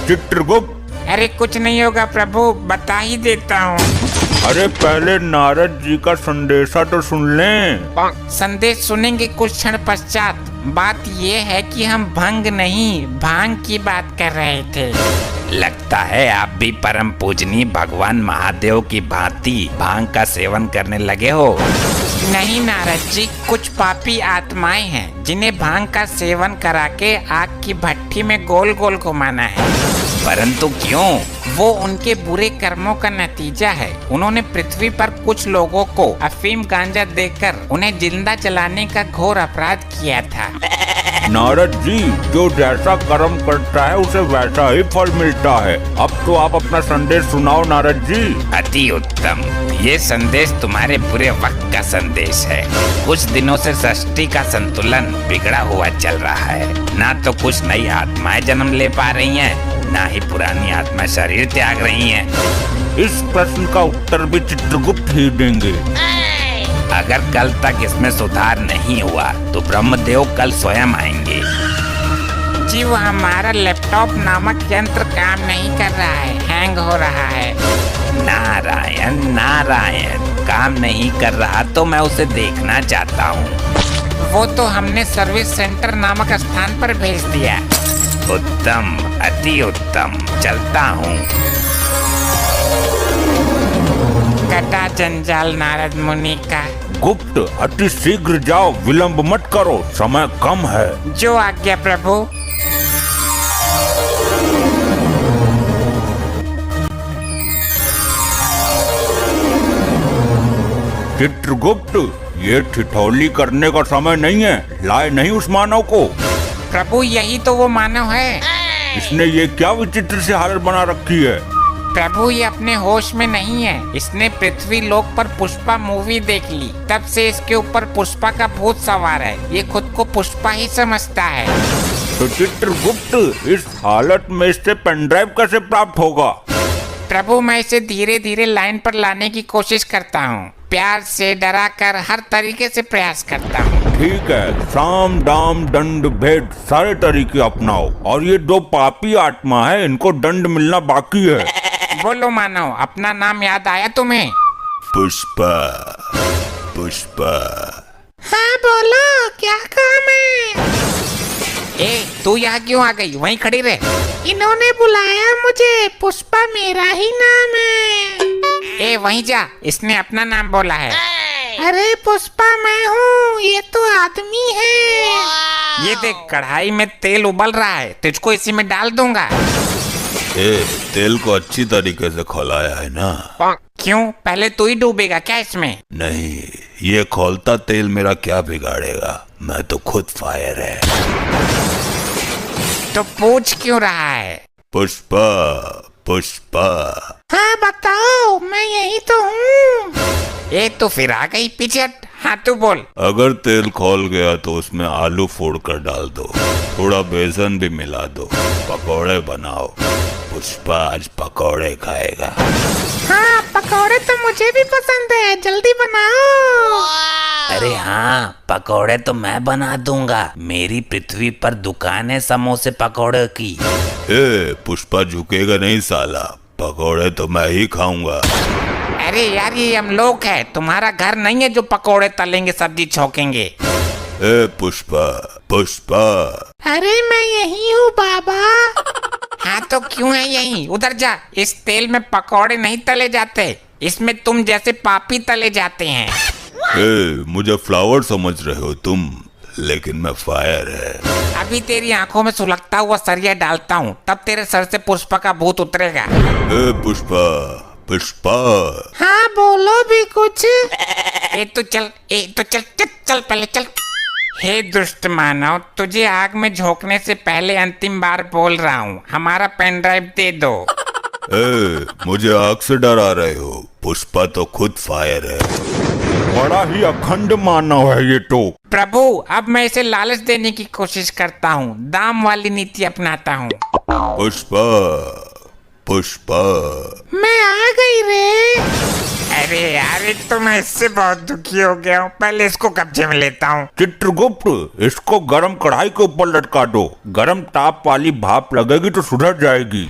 चित्रगुप्त, अरे कुछ नहीं होगा प्रभु, बता ही देता हूँ। अरे पहले नारद जी का संदेशा तो सुन लें। संदेश सुनेंगे कुछ क्षण पश्चात। बात ये है कि हम भंग नहीं, भांग की बात कर रहे थे। लगता है आप भी परम पूजनीय भगवान महादेव की भांति भांग का सेवन करने लगे हो। नहीं नारद जी, कुछ पापी आत्माएं हैं जिन्हें भांग का सेवन करा के आग की भट्टी में गोल गोल घुमाना है। परंतु क्यों? वो उनके बुरे कर्मों का नतीजा है। उन्होंने पृथ्वी पर कुछ लोगों को अफीम गांजा देकर उन्हें जिंदा जलाने का घोर अपराध किया था। नारद जी, जो जैसा कर्म करता है उसे वैसा ही फल मिलता है। अब तो आप अपना संदेश सुनाओ नारद जी। अति उत्तम, ये संदेश तुम्हारे बुरे वक्त का संदेश है। कुछ दिनों से सृष्टि का संतुलन बिगड़ा हुआ चल रहा है। ना तो कुछ नई आत्माएं जन्म ले पा रही हैं, ना ही पुरानी आत्मा शरीर त्याग रही हैं। इस प्रश्न का उत्तर भी चित्रगुप्त ही देंगे। अगर कल तक इसमें सुधार नहीं हुआ तो ब्रह्मदेव कल स्वयं आएंगे। जी, वो हमारा लैपटॉप नामक यंत्र काम नहीं कर रहा है, हैंग हो रहा है। नारायण नारायण, काम नहीं कर रहा तो मैं उसे देखना चाहता हूँ। वो तो हमने सर्विस सेंटर नामक स्थान पर भेज दिया। उत्तम, अति उत्तम, चलता हूँ। कटा जंजाल नारद मुनि का। गुप्त, अति शीघ्र जाओ, विलंब मत करो, समय कम है। जो आज्ञा प्रभु। चित्रगुप्त, ये ठिठोली करने का समय नहीं है। लाए नहीं उस मानव को। प्रभु यही तो वो मानव है। इसने ये क्या विचित्र सी हालत बना रखी है। प्रभु ये अपने होश में नहीं है। इसने पृथ्वी लोक पर पुष्पा मूवी देख ली, तब से इसके ऊपर पुष्पा का भूत सवार है। ये खुद को पुष्पा ही समझता है। तो चित्रगुप्त, इस हालत में इससे पेन ड्राइव कैसे प्राप्त होगा। प्रभु मैं इसे धीरे धीरे लाइन पर लाने की कोशिश करता हूँ, प्यार से डरा कर हर तरीके से प्रयास करता हूँ। ठीक है, साम दाम दंड भेद सारे तरीके अपनाओ। और ये दो पापी आत्मा है, इनको दंड मिलना बाकी है। बोलो मानव, अपना नाम याद आया तुम्हें? पुष्पा, पुष्पा। हाँ बोलो, क्या काम है? ए तू यहाँ क्यों आ गई? वहीं खड़ी रहे। इन्होंने बुलाया मुझे, पुष्पा मेरा ही नाम है। ए वहीं जा, इसने अपना नाम बोला है। अरे पुष्पा मैं हूँ, ये तो आदमी है। ये देख कढ़ाई में तेल उबल रहा है, तुझको इसी में डाल दूंगा। तेल को अच्छी तरीके से खौलाया है ना? क्यों, पहले तू ही डूबेगा क्या इसमें? नहीं, ये खौलता तेल मेरा क्या बिगाड़ेगा। मैं तो खुद फायर है। तो पूछ क्यों रहा है? पुष्पा, पुष्पा। हाँ बताओ, मैं यही तो हूँ। ए तो फिर आ गई, पीछे हट। हाँ तू बोल। अगर तेल खौल गया तो उसमें आलू फोड़ कर डाल दो, थोड़ा बेसन भी मिला दो, पकौड़े बनाओ। पुष्पा आज पकौड़े खाएगा। हाँ पकौड़े तो मुझे भी पसंद है, जल्दी बनाओ। अरे हाँ, पकौड़े तो मैं बना दूंगा। मेरी पृथ्वी पर दुकान है समोसे पकौड़े की। पुष्पा झुकेगा नहीं साला, पकौड़े तो मैं ही खाऊंगा। अरे यार ये हम लोग है, तुम्हारा घर नहीं है जो पकौड़े तलेंगे सब्जी छौकेंगे। पुष्पा, पुष्पा। अरे मैं यही हूँ बाबा। हाँ तो क्यों है यही? उधर जा, इस तेल में पकौड़े नहीं तले जाते, इसमें तुम जैसे पापी तले जाते हैं। मुझे फ्लावर समझ रहे हो तुम, लेकिन मैं फायर है। अभी तेरी आंखों में सुलगता हुआ सरिया डालता हूँ, तब तेरे सर से पुष्पा का भूत उतरेगा। पुष्पा, पुष्पा। हाँ बोलो भी कुछ। ए तो चल चल पहले चल। हे दुष्ट मानव, तुझे आग में झोंकने से पहले अंतिम बार बोल रहा हूँ, हमारा पेन ड्राइव दे दो। मुझे आग से डरा रहे हो? पुष्पा तो खुद फायर है। बड़ा ही अखंड मानव है ये तो। प्रभु अब मैं इसे लालच देने की कोशिश करता हूँ, दाम वाली नीति अपनाता हूँ। पुष्पा, पुष्पा। मैं आ गई रे। अरे यार एक तो मैं इससे बहुत दुखी हो गया हूँ, पहले इसको कब्जे में लेता हूँ। चित्रगुप्त, इसको गरम कढ़ाई के ऊपर लटका दो, गरम ताप वाली भाप लगेगी तो सुधर जाएगी।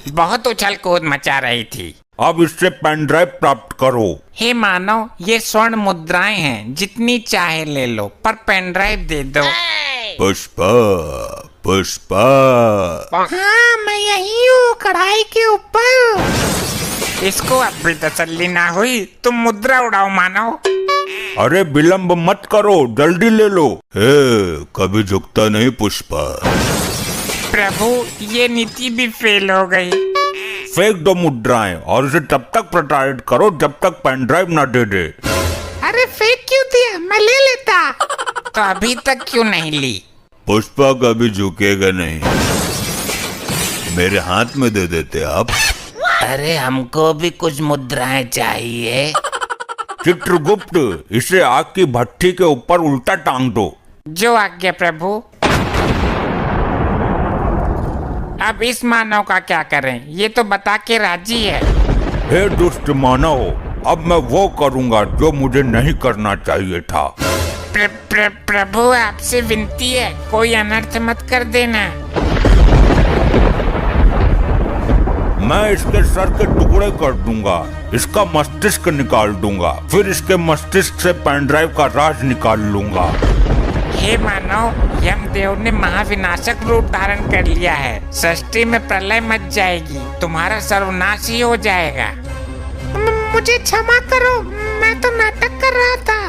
बहुत उछल कूद मचा रही थी। अब इससे पेन ड्राइव प्राप्त करो। हे मानव, ये स्वर्ण मुद्राएं हैं, जितनी चाहे ले लो, पर पेन ड्राइव दे दो। पुष्पा, पुष्पा। हाँ मैं यही हूँ, कढ़ाई के ऊपर। इसको अब भी तसल्ली ना हुई, तुम मुद्रा उड़ाओ मानव। अरे विलंब मत करो, जल्दी ले लो। कभी झुकता नहीं पुष्पा। प्रभु ये नीति भी फेल हो गई। फेंक दो मुद्राएं और इसे तब तक प्रताड़ित करो जब तक पेन ड्राइव न दे दे। अरे फेंक क्यों दिया, मैं ले लेता। तो अभी तक क्यों नहीं ली? पुष्पा कभी झुकेगा नहीं, मेरे हाथ में दे देते आप। अरे हमको भी कुछ मुद्राएं चाहिए। चित्रगुप्त, इसे आग की भट्टी के ऊपर उल्टा टांग दो। जो आज्ञा प्रभु। अब इस मानव का क्या करें, ये तो बता के राजी है। हे दुष्ट मानव, अब मैं वो करूंगा जो मुझे नहीं करना चाहिए था। प्रभु आपसे विनती है, कोई अनर्थ मत कर देना। मैं इसके सर के टुकड़े कर दूंगा, इसका मस्तिष्क निकाल दूंगा, फिर इसके मस्तिष्क से पेन ड्राइव का राज निकाल लूंगा। हे मानव, यमदेव ने महाविनाशक रूप धारण कर लिया है। सृष्टि में प्रलय मच जाएगी, तुम्हारा सर्वनाश ही हो जाएगा। मुझे क्षमा करो, मैं तो नाटक कर रहा था।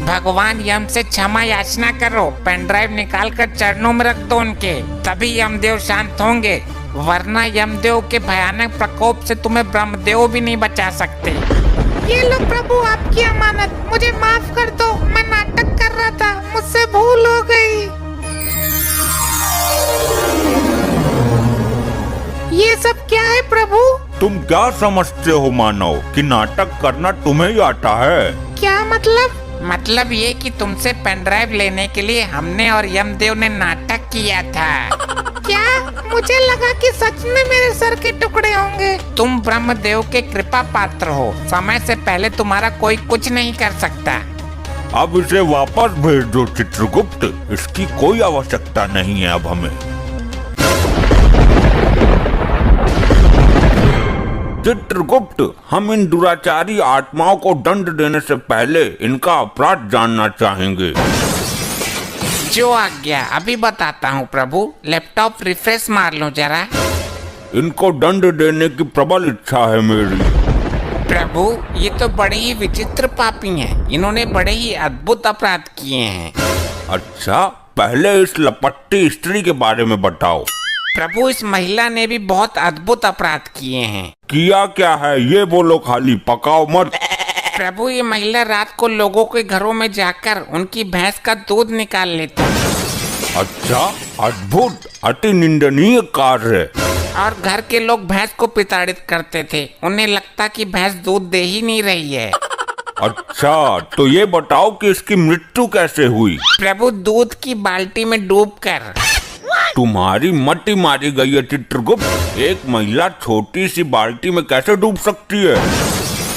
भगवान यम से क्षमा याचना करो, पेन ड्राइव निकाल कर चरणों में रख दो उनके, तभी यमदेव शांत होंगे, वरना यमदेव के भयानक प्रकोप से तुम्हें ब्रह्मदेव भी नहीं बचा सकते। ये लो प्रभु आपकी अमानत, मुझे माफ कर दो, मैं नाटक कर रहा था, मुझसे भूल हो गई। ये सब क्या है प्रभु? तुम क्या समझते हो मानव कि नाटक करना तुम्हें ही आता है? क्या मतलब? मतलब ये कि तुमसे पेन ड्राइव लेने के लिए हमने और यमदेव ने नाटक किया था। क्या? मुझे लगा कि सच में मेरे सर के टुकड़े होंगे। तुम ब्रह्मदेव के कृपा पात्र हो, समय से पहले तुम्हारा कोई कुछ नहीं कर सकता। अब इसे वापस भेज दो चित्रगुप्त, इसकी कोई आवश्यकता नहीं है अब हमें। चित्रगुप्त, हम इन दुराचारी आत्माओं को दंड देने से पहले इनका अपराध जानना चाहेंगे। जो आज्ञा, अभी बताता हूँ प्रभु। लैपटॉप रिफ्रेश मार लो जरा। इनको दंड देने की प्रबल इच्छा है मेरी। प्रभु, ये तो बड़े ही विचित्र पापी हैं। इन्होंने बड़े ही अद्भुत अपराध किए हैं। अच्छा, पहले इस लपट्टी स्त्री के बारे में बताओ। प्रभु, इस महिला ने भी बहुत अद्भुत अपराध किए हैं। किया क्या है ये बोलो, खाली पकाओ मत। प्रभु, ये महिला रात को लोगों के घरों में जाकर उनकी भैंस का दूध निकाल लेती। अच्छा, अद्भुत, अति निंदनीय कार्य। और घर के लोग भैंस को प्रताड़ित करते थे। उन्हें लगता कि भैंस दूध दे ही नहीं रही है। अच्छा, तो ये बताओ कि इसकी मृत्यु कैसे हुई? प्रभु, दूध की बाल्टी में डूबकर। तुम्हारी मति मारी गई है चित्रगुप्त। एक महिला छोटी सी बाल्टी में कैसे डूब सकती है?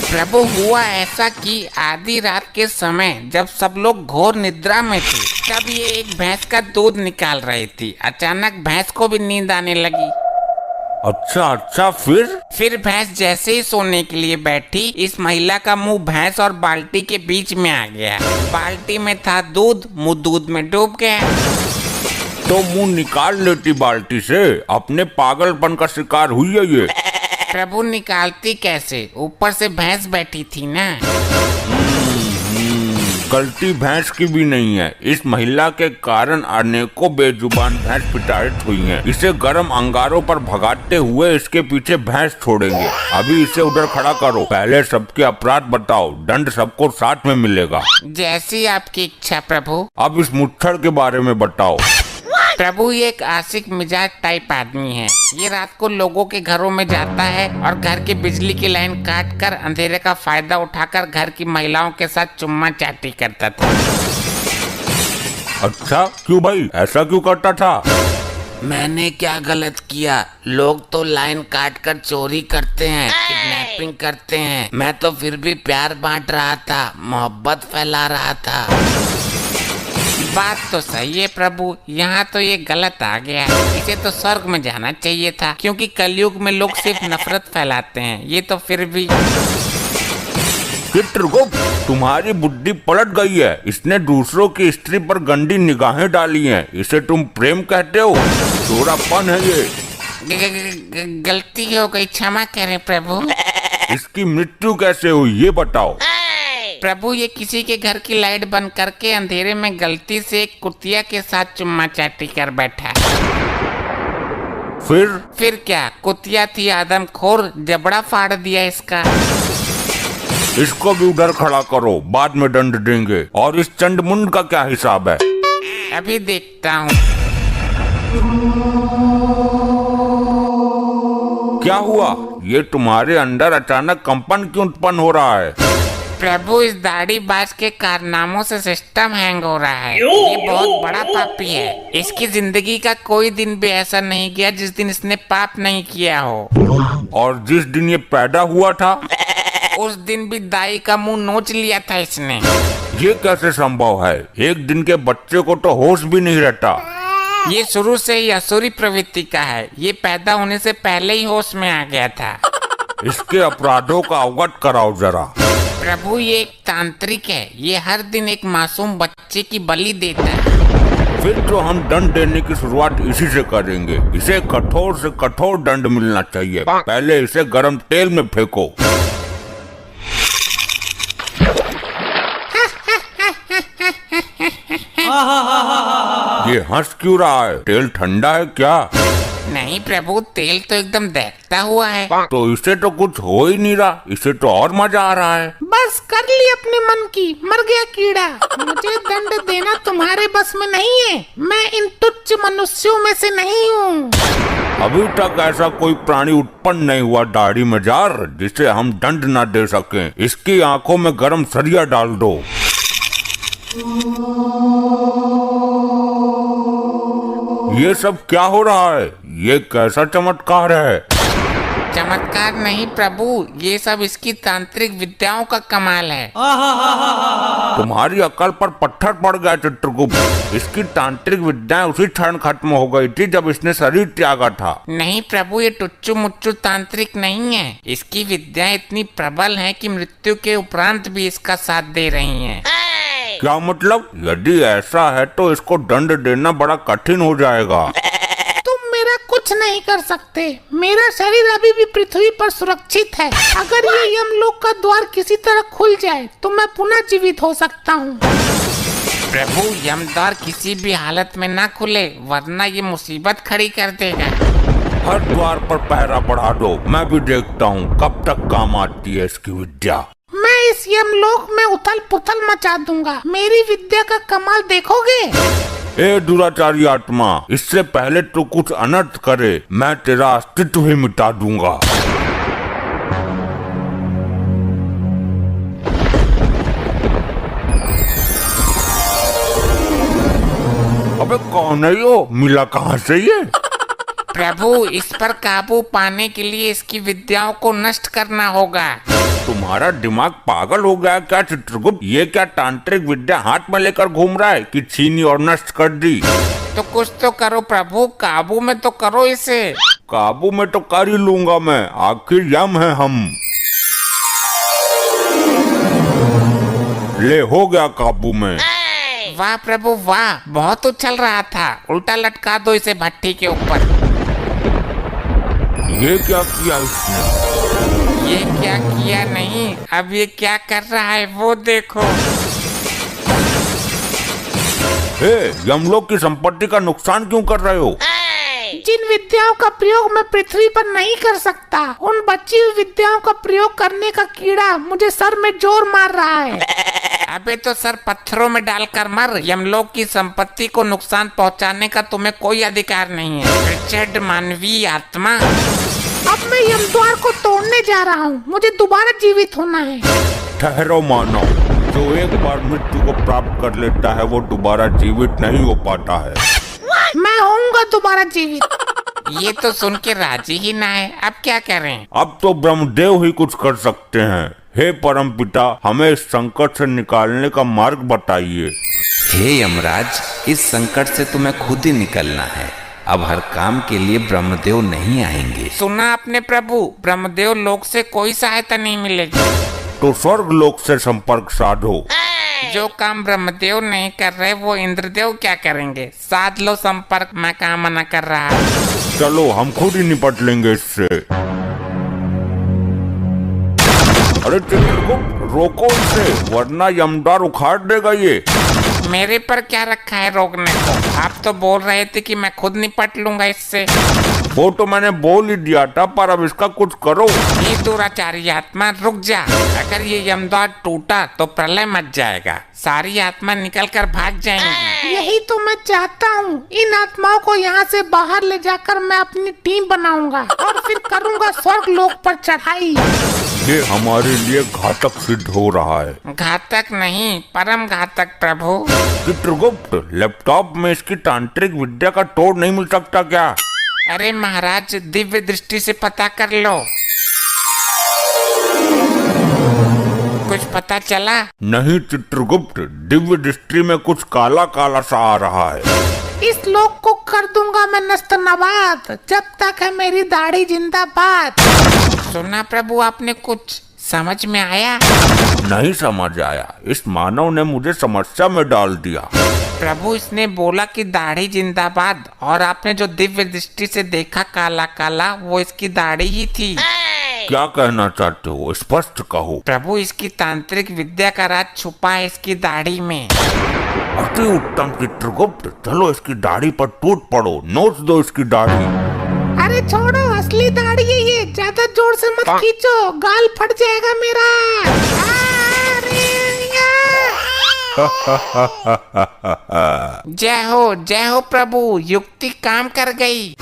प्रभु, हुआ ऐसा कि आधी रात के समय जब सब लोग घोर निद्रा में थे, तब ये एक भैंस का दूध निकाल रही थी। अचानक भैंस को भी नींद आने लगी। अच्छा, फिर भैंस जैसे ही सोने के लिए बैठी, इस महिला का मुंह भैंस और बाल्टी के बीच में आ गया। बाल्टी में था दूध, मुंह दूध में डूब गया। तो मुंह निकाल लेती बाल्टी से, अपने पागलपन का शिकार हुई है ये। प्रभु, निकालती कैसे? ऊपर से भैंस बैठी थी ना। गलती भैंस की भी नहीं है। इस महिला के कारण अनेकों बेजुबान भैंस प्रताड़ित हुई हैं। इसे गर्म अंगारों पर भगाते हुए इसके पीछे भैंस छोड़ेंगे। अभी इसे उधर खड़ा करो। पहले सबके अपराध बताओ, दंड सबको साथ में मिलेगा। जैसी आपकी इच्छा प्रभु। अब इस मुच्छर के बारे में बताओ। प्रभु, ये एक आशिक मिजाज टाइप आदमी है। ये रात को लोगों के घरों में जाता है और घर की बिजली की लाइन काट कर अंधेरे का फायदा उठाकर घर की महिलाओं के साथ चुम्मा चाटी करता था। अच्छा, क्यों भाई, ऐसा क्यों करता था? मैंने क्या गलत किया? लोग तो लाइन काट कर चोरी करते हैं, किडनैपिंग करते हैं। मैं तो फिर भी प्यार बांट रहा था, मोहब्बत फैला रहा था। बात तो सही है प्रभु, यहाँ तो ये गलत आ गया। इसे तो स्वर्ग में जाना चाहिए था, क्योंकि कलयुग में लोग सिर्फ नफरत फैलाते हैं। ये तो फिर भी। चित्रगुप्त, तुम्हारी बुद्धि पलट गई है। इसने दूसरों की स्त्री पर गंदी निगाहें डाली हैं। इसे तुम प्रेम कहते हो? चोरापन है ये। गलती हो गई, क्षमा करें प्रभु। इसकी मृत्यु कैसे हुई ये बताओ। प्रभु, ये किसी के घर की लाइट बंद करके अंधेरे में गलती से एक कुतिया के साथ चुम्मा चाटी कर बैठा। फिर क्या, कुतिया थी आदमखोर, जबड़ा फाड़ दिया इसका। इसको भी उधर खड़ा करो, बाद में दंड देंगे। और इस चंडमुंड का क्या हिसाब है? अभी देखता हूँ। क्या हुआ? ये तुम्हारे अंदर अचानक कंपन क्यों उत्पन्न हो रहा है? प्रभु, इस दाढ़ी बाज के कारनामों से सिस्टम हैंग हो रहा है। ये बहुत बड़ा पापी है। इसकी जिंदगी का कोई दिन भी ऐसा नहीं गया जिस दिन इसने पाप नहीं किया हो। और जिस दिन ये पैदा हुआ था, उस दिन भी दाई का मुंह नोच लिया था इसने। ये कैसे संभव है? एक दिन के बच्चे को तो होश भी नहीं रहता। ये शुरू से ही असुरी प्रवृत्ति का है। ये पैदा होने से पहले ही होश में आ गया था। इसके अपराधों का अवगत कराओ जरा। प्रभु, ये एक तांत्रिक है। ये हर दिन एक मासूम बच्चे की बलि देता है। फिर तो हम दंड देने की शुरुआत इसी से करेंगे। इसे कठोर से कठोर दंड मिलना चाहिए। पहले इसे गरम तेल में फेंको। ये हंस क्यों रहा है? तेल ठंडा है क्या? नहीं प्रभु, तेल तो एकदम दहकता हुआ है। तो इसे तो कुछ हो ही नहीं रहा, इसे तो और मजा आ रहा है। बस कर ली अपने मन की, मर गया कीड़ा। मुझे दंड देना तुम्हारे बस में नहीं है, मैं इन तुच्छ मनुष्यों में से नहीं हूँ। अभी तक ऐसा कोई प्राणी उत्पन्न नहीं हुआ दाढ़ी मजार जिसे हम दंड न दे सकें। इसकी आंखों में गरम सरिया डाल दो। ये सब क्या हो रहा है? ये कैसा चमत्कार है? चमत्कार नहीं प्रभु, ये सब इसकी तांत्रिक विद्याओं का कमाल है। तुम्हारी अकल पर पत्थर पड़ गया चित्रगुप्त। इसकी तांत्रिक विद्याएं उसी क्षण खत्म हो गई थी जब इसने शरीर त्यागा था। नहीं प्रभु, ये टुच्चू मुच्चू तांत्रिक नहीं है। इसकी विद्याएं इतनी प्रबल हैं कि मृत्यु के उपरांत भी इसका साथ दे रही हैं। क्या मतलब? यदि ऐसा है तो इसको दंड देना बड़ा कठिन हो जाएगा। तुम मेरा कुछ नहीं कर सकते, मेरा शरीर अभी भी पृथ्वी पर सुरक्षित है। अगर ये यमलोक का द्वार किसी तरह खुल जाए तो मैं पुनः जीवित हो सकता हूँ। प्रभु, यमद्वार किसी भी हालत में ना खुले, वरना ये मुसीबत खड़ी कर देगा। हर द्वार पर पहरा बढ़ा दो, मैं भी देखता हूँ कब तक काम आती है इसकी विद्या। मैं इस यमलोक में उथल पुथल मचा दूंगा। मेरी विद्या का कमाल देखोगे? ए दुराचारी आत्मा, इससे पहले तो कुछ अनर्थ करे, मैं तेरा अस्तित्व ही मिटा दूंगा। अबे कौन है यो? मिला कहाँ से ये? प्रभु, इस पर काबू पाने के लिए इसकी विद्याओं को नष्ट करना होगा। तुम्हारा दिमाग पागल हो गया क्या चित्रगुप्त? ये क्या तांत्रिक विद्या हाथ में लेकर घूम रहा है कि छीनी और नष्ट कर दी? तो कुछ तो करो प्रभु, काबू में तो करो इसे। काबू में तो कर ही लूंगा मैं, आखिर यम है हम। ले हो गया काबू में। वाह प्रभु वाह, बहुत उछल रहा था। उल्टा लटका दो इसे भट्टी के ऊपर। ये क्या किया इसने? ये क्या किया नहीं, अब ये क्या कर रहा है वो देखो। हे, यमलोक की संपत्ति का नुकसान क्यों कर रहे हो? जिन विद्याओं का प्रयोग मैं पृथ्वी पर नहीं कर सकता, उन बची हुई विद्याओं का प्रयोग करने का कीड़ा मुझे सर में जोर मार रहा है। अबे तो सर पत्थरों में डालकर मर। यमलोक की संपत्ति को नुकसान पहुंचाने का तुम्हें कोई अधिकार नहीं है, रिचर्ड मानवीय आत्मा। अब मैं यमद्वार को तोड़ने जा रहा हूँ, मुझे दोबारा जीवित होना है। ठहरो मानव, जो एक बार मृत्यु को प्राप्त कर लेता है वो दोबारा जीवित नहीं हो पाता है। मैं होऊंगा दोबारा जीवित। ये तो सुन के राजी ही ना है, अब क्या करें? अब तो ब्रह्मदेव ही कुछ कर सकते हैं। हे परम पिता, हमें इस संकट से निकालने का मार्ग बताइए। हे यमराज, इस संकट से तुम्हें खुद ही निकलना है। अब हर काम के लिए ब्रह्मदेव नहीं आएंगे। सुना आपने प्रभु, ब्रह्मदेव लोक से कोई सहायता नहीं मिलेगी। तो स्वर्ग लोक से संपर्क साधो। जो काम ब्रह्मदेव नहीं कर रहे वो इंद्रदेव क्या करेंगे? साध लो संपर्क, मैं कहाँ मना कर रहा। चलो हम खुद ही निपट लेंगे इससे। अरे चित्रगुप्त, रोको इसे, वरना यमद्वार उखाड़ देगा ये। मेरे पर क्या रखा है रोकने को? आप तो बोल रहे थे कि मैं खुद निपट लूंगा इससे। वो तो मैंने बोल ही दिया था, पर अब इसका कुछ करो। ये दुराचारी आत्मा रुक जा। अगर ये यमद्वार टूटा तो प्रलय मच जाएगा, सारी आत्मा निकल कर भाग जाएंगी। यही तो मैं चाहता हूँ। इन आत्माओं को यहाँ से बाहर ले जाकर मैं अपनी टीम बनाऊंगा और फिर करूँगा स्वर्ग लोक पर चढ़ाई। ये हमारे लिए घातक सिद्ध हो रहा है। घातक नहीं, परम घातक प्रभु। चित्रगुप्त, लैपटॉप में इसकी तांत्रिक विद्या का तोड़ नहीं मिल सकता क्या? अरे महाराज, दिव्य दृष्टि से पता कर लो। कुछ पता चला? नहीं चित्रगुप्त, दिव्य दृष्टि में कुछ काला काला सा आ रहा है। इस लोक को कर दूंगा मैं नस्तनाबाद, जब तक है मेरी दाढ़ी जिंदाबाद। सुना प्रभु, आपने कुछ समझ में आया? नहीं समझ आया, इस मानव ने मुझे समस्या में डाल दिया। प्रभु, इसने बोला कि दाढ़ी जिंदाबाद, और आपने जो दिव्य दृष्टि से देखा काला काला, वो इसकी दाढ़ी ही थी। क्या कहना चाहते हो? स्पष्ट कहो। प्रभु, इसकी तांत्रिक विद्या का राज छुपा है इसकी दाढ़ी में। अति उत्तम चित्रगुप्त, चलो इसकी दाढ़ी पर टूट पड़ो, नोच दो इसकी दाढ़ी। अरे छोड़ो, असली दाढ़ी है ये, ज्यादा जोर से मत खींचो, गाल फट जाएगा मेरा। अरे जय हो प्रभु, युक्ति काम कर गई।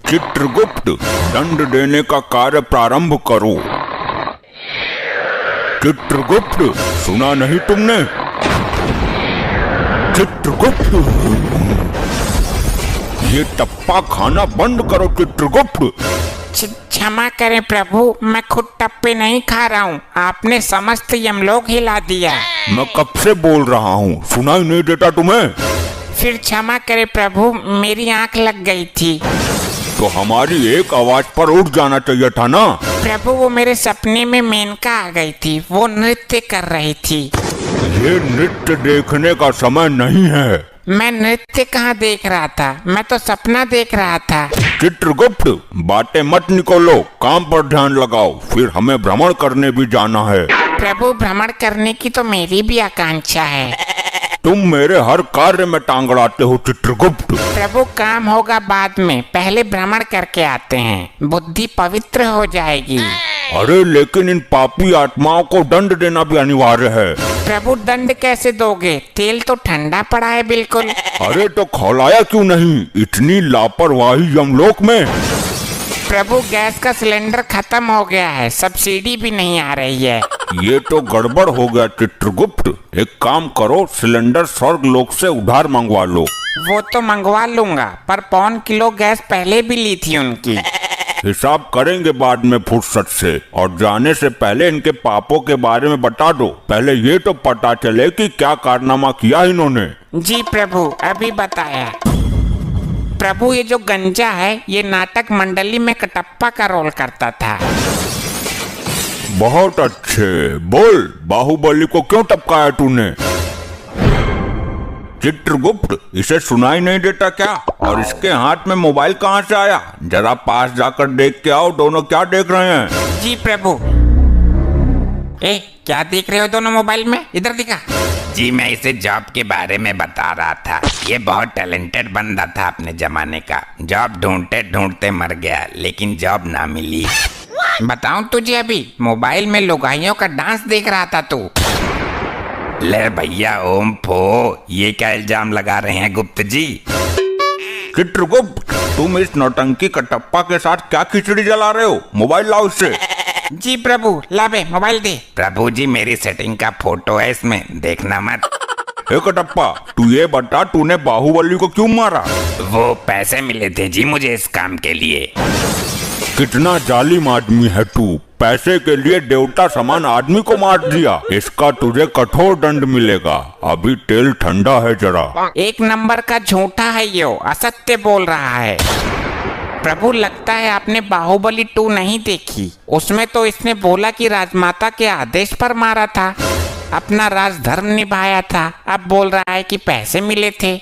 चित्रगुप्त, दंड देने का कार्य प्रारंभ करो। चित्रगुप्त, सुना नहीं तुमने? चित्रगुप्त, ये टप्पा खाना बंद करो चित्रगुप्त। क्षमा करें प्रभु, मैं खुद टप्पे नहीं खा रहा हूँ, आपने समस्त यमलोक हिला दिया। मैं कब से बोल रहा हूँ, सुनाई नहीं देता तुम्हें? फिर क्षमा करें प्रभु, मेरी आंख लग गई थी। तो हमारी एक आवाज पर उठ जाना चाहिए था ना। प्रभु वो मेरे सपने में मेनका आ गई थी, वो नृत्य कर रही थी। ये नृत्य देखने का समय नहीं है। मैं नृत्य कहाँ देख रहा था, मैं तो सपना देख रहा था। चित्रगुप्त, बातें मत निकालो, काम पर ध्यान लगाओ, फिर हमें भ्रमण करने भी जाना है। प्रभु भ्रमण करने की तो मेरी भी आकांक्षा है। तुम मेरे हर कार्य में टांग अड़ाते हो चित्रगुप्त। प्रभु काम होगा बाद में, पहले भ्रमण करके आते हैं, बुद्धि पवित्र हो जाएगी। अरे लेकिन इन पापी आत्माओं को दंड देना भी अनिवार्य है। प्रभु दंड कैसे दोगे, तेल तो ठंडा पड़ा है बिल्कुल। अरे तो खौलाया क्यों नहीं, इतनी लापरवाही यमलोक में। प्रभु गैस का सिलेंडर खत्म हो गया है, सब्सिडी भी नहीं आ रही है। ये तो गड़बड़ हो गया चित्रगुप्त, एक काम करो, सिलेंडर स्वर्ग लोक से उधार मंगवा लो। वो तो मंगवा लूंगा, पर 1 किलो गैस पहले भी ली थी उनकी। हिसाब करेंगे बाद में फुर्सत से, और जाने से पहले इनके पापों के बारे में बता दो। पहले ये तो पता चले कि क्या कारनामा किया इन्होंने। जी प्रभु, अभी बताया। प्रभु ये जो गंजा है, ये नाटक मंडली में कटप्पा का रोल करता था। बहुत अच्छे, बोल, बाहुबली को क्यों टपकाया तूने? चित्रगुप्त, इसे सुनाई नहीं देता क्या? और इसके हाथ में मोबाइल कहाँ से आया? जरा पास जाकर देख के आओ, दोनों क्या देख रहे हैं? जी प्रभु। क्या देख रहे हो दोनों मोबाइल में, इधर दिखा। जी मैं इसे जॉब के बारे में बता रहा था। ये बहुत टैलेंटेड बंदा था अपने जमाने का, जॉब ढूंढते ढूंढते मर गया, लेकिन जॉब ना मिली। बताऊं तुझे, अभी मोबाइल में लुगाइयों का डांस देख रहा था तू। ले भैया ओम फो, ये क्या इल्जाम लगा रहे हैं गुप्त जी? चित्रगुप्त, तुम इस नौटंकी कटप्पा के साथ क्या खिचड़ी जला रहे हो? मोबाइल लाओ इससे। जी प्रभु, ला बे मोबाइल दे। प्रभु जी मेरी सेटिंग का फोटो है इसमें, देखना मत। हे कटप्पा, तू ये बता, तूने बाहुबली को क्यों मारा? वो पैसे मिले थे जी मुझे इस काम के लिए। कितना जालिम आदमी है तू, पैसे के लिए देवता समान आदमी को मार दिया। इसका तुझे कठोर दंड मिलेगा, अभी तेल ठंडा है जरा। एक नंबर का झूठा है ये, असत्य बोल रहा है। प्रभु लगता है आपने बाहुबली 2 नहीं देखी, उसमें तो इसने बोला कि राजमाता के आदेश पर मारा था, अपना राजधर्म निभाया था, अब बोल रहा है कि पैसे मिले थे।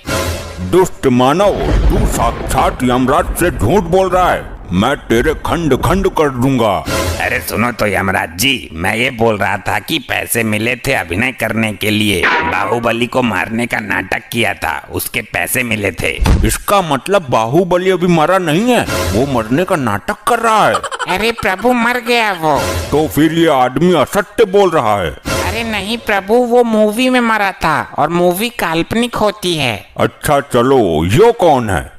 दुष्ट मानव, तू साक्षात यमराज से झूठ बोल रहा है, मैं तेरे खंड खंड कर दूंगा। अरे सुनो तो यमराज जी, मैं ये बोल रहा था कि पैसे मिले थे अभिनय करने के लिए, बाहुबली को मारने का नाटक किया था, उसके पैसे मिले थे। इसका मतलब बाहुबली अभी मरा नहीं है, वो मरने का नाटक कर रहा है। अरे प्रभु मर गया वो। तो फिर ये आदमी असत्य बोल रहा है। अरे नहीं प्रभु, वो मूवी में मरा था और मूवी काल्पनिक होती है। अच्छा चलो, यो कौन है?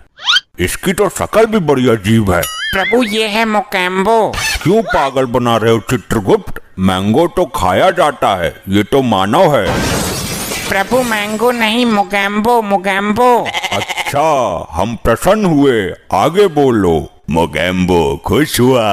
इसकी तो शक्ल भी बड़ी अजीब है। प्रभु ये है मोकैम्बो। क्यों पागल बना रहे हो चित्रगुप्त? मैंगो तो खाया जाता है, ये तो मानव है। प्रभु मैंगो नहीं, मोगैम्बो मोगैम्बो। अच्छा, हम प्रसन्न हुए, आगे बोलो। मोगैम्बो खुश हुआ।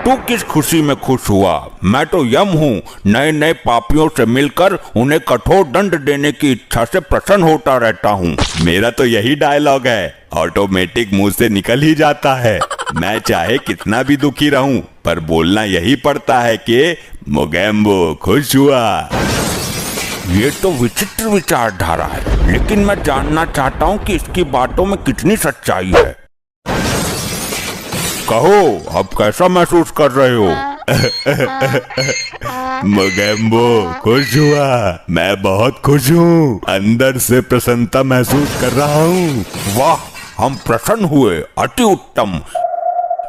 तू किस खुशी में खुश हुआ? मैं तो यम हूँ, नए नए पापियों से मिलकर उन्हें कठोर दंड देने की इच्छा से प्रसन्न होता रहता हूँ। मेरा तो यही डायलॉग है, ऑटोमेटिक मुंह से निकल ही जाता है। मैं चाहे कितना भी दुखी रहूं, पर बोलना यही पड़ता है कि मोगैम्बो खुश हुआ। ये तो विचित्र विचारधारा है, लेकिन मैं जानना चाहता हूँ कि इसकी बातों में कितनी सच्चाई है। कहो, अब कैसा महसूस कर रहे हो? मोगेम्बो खुश हुआ। मैं बहुत खुश हूँ, अंदर से प्रसन्नता महसूस कर रहा हूँ। वाह, हम प्रसन्न हुए, अति उत्तम।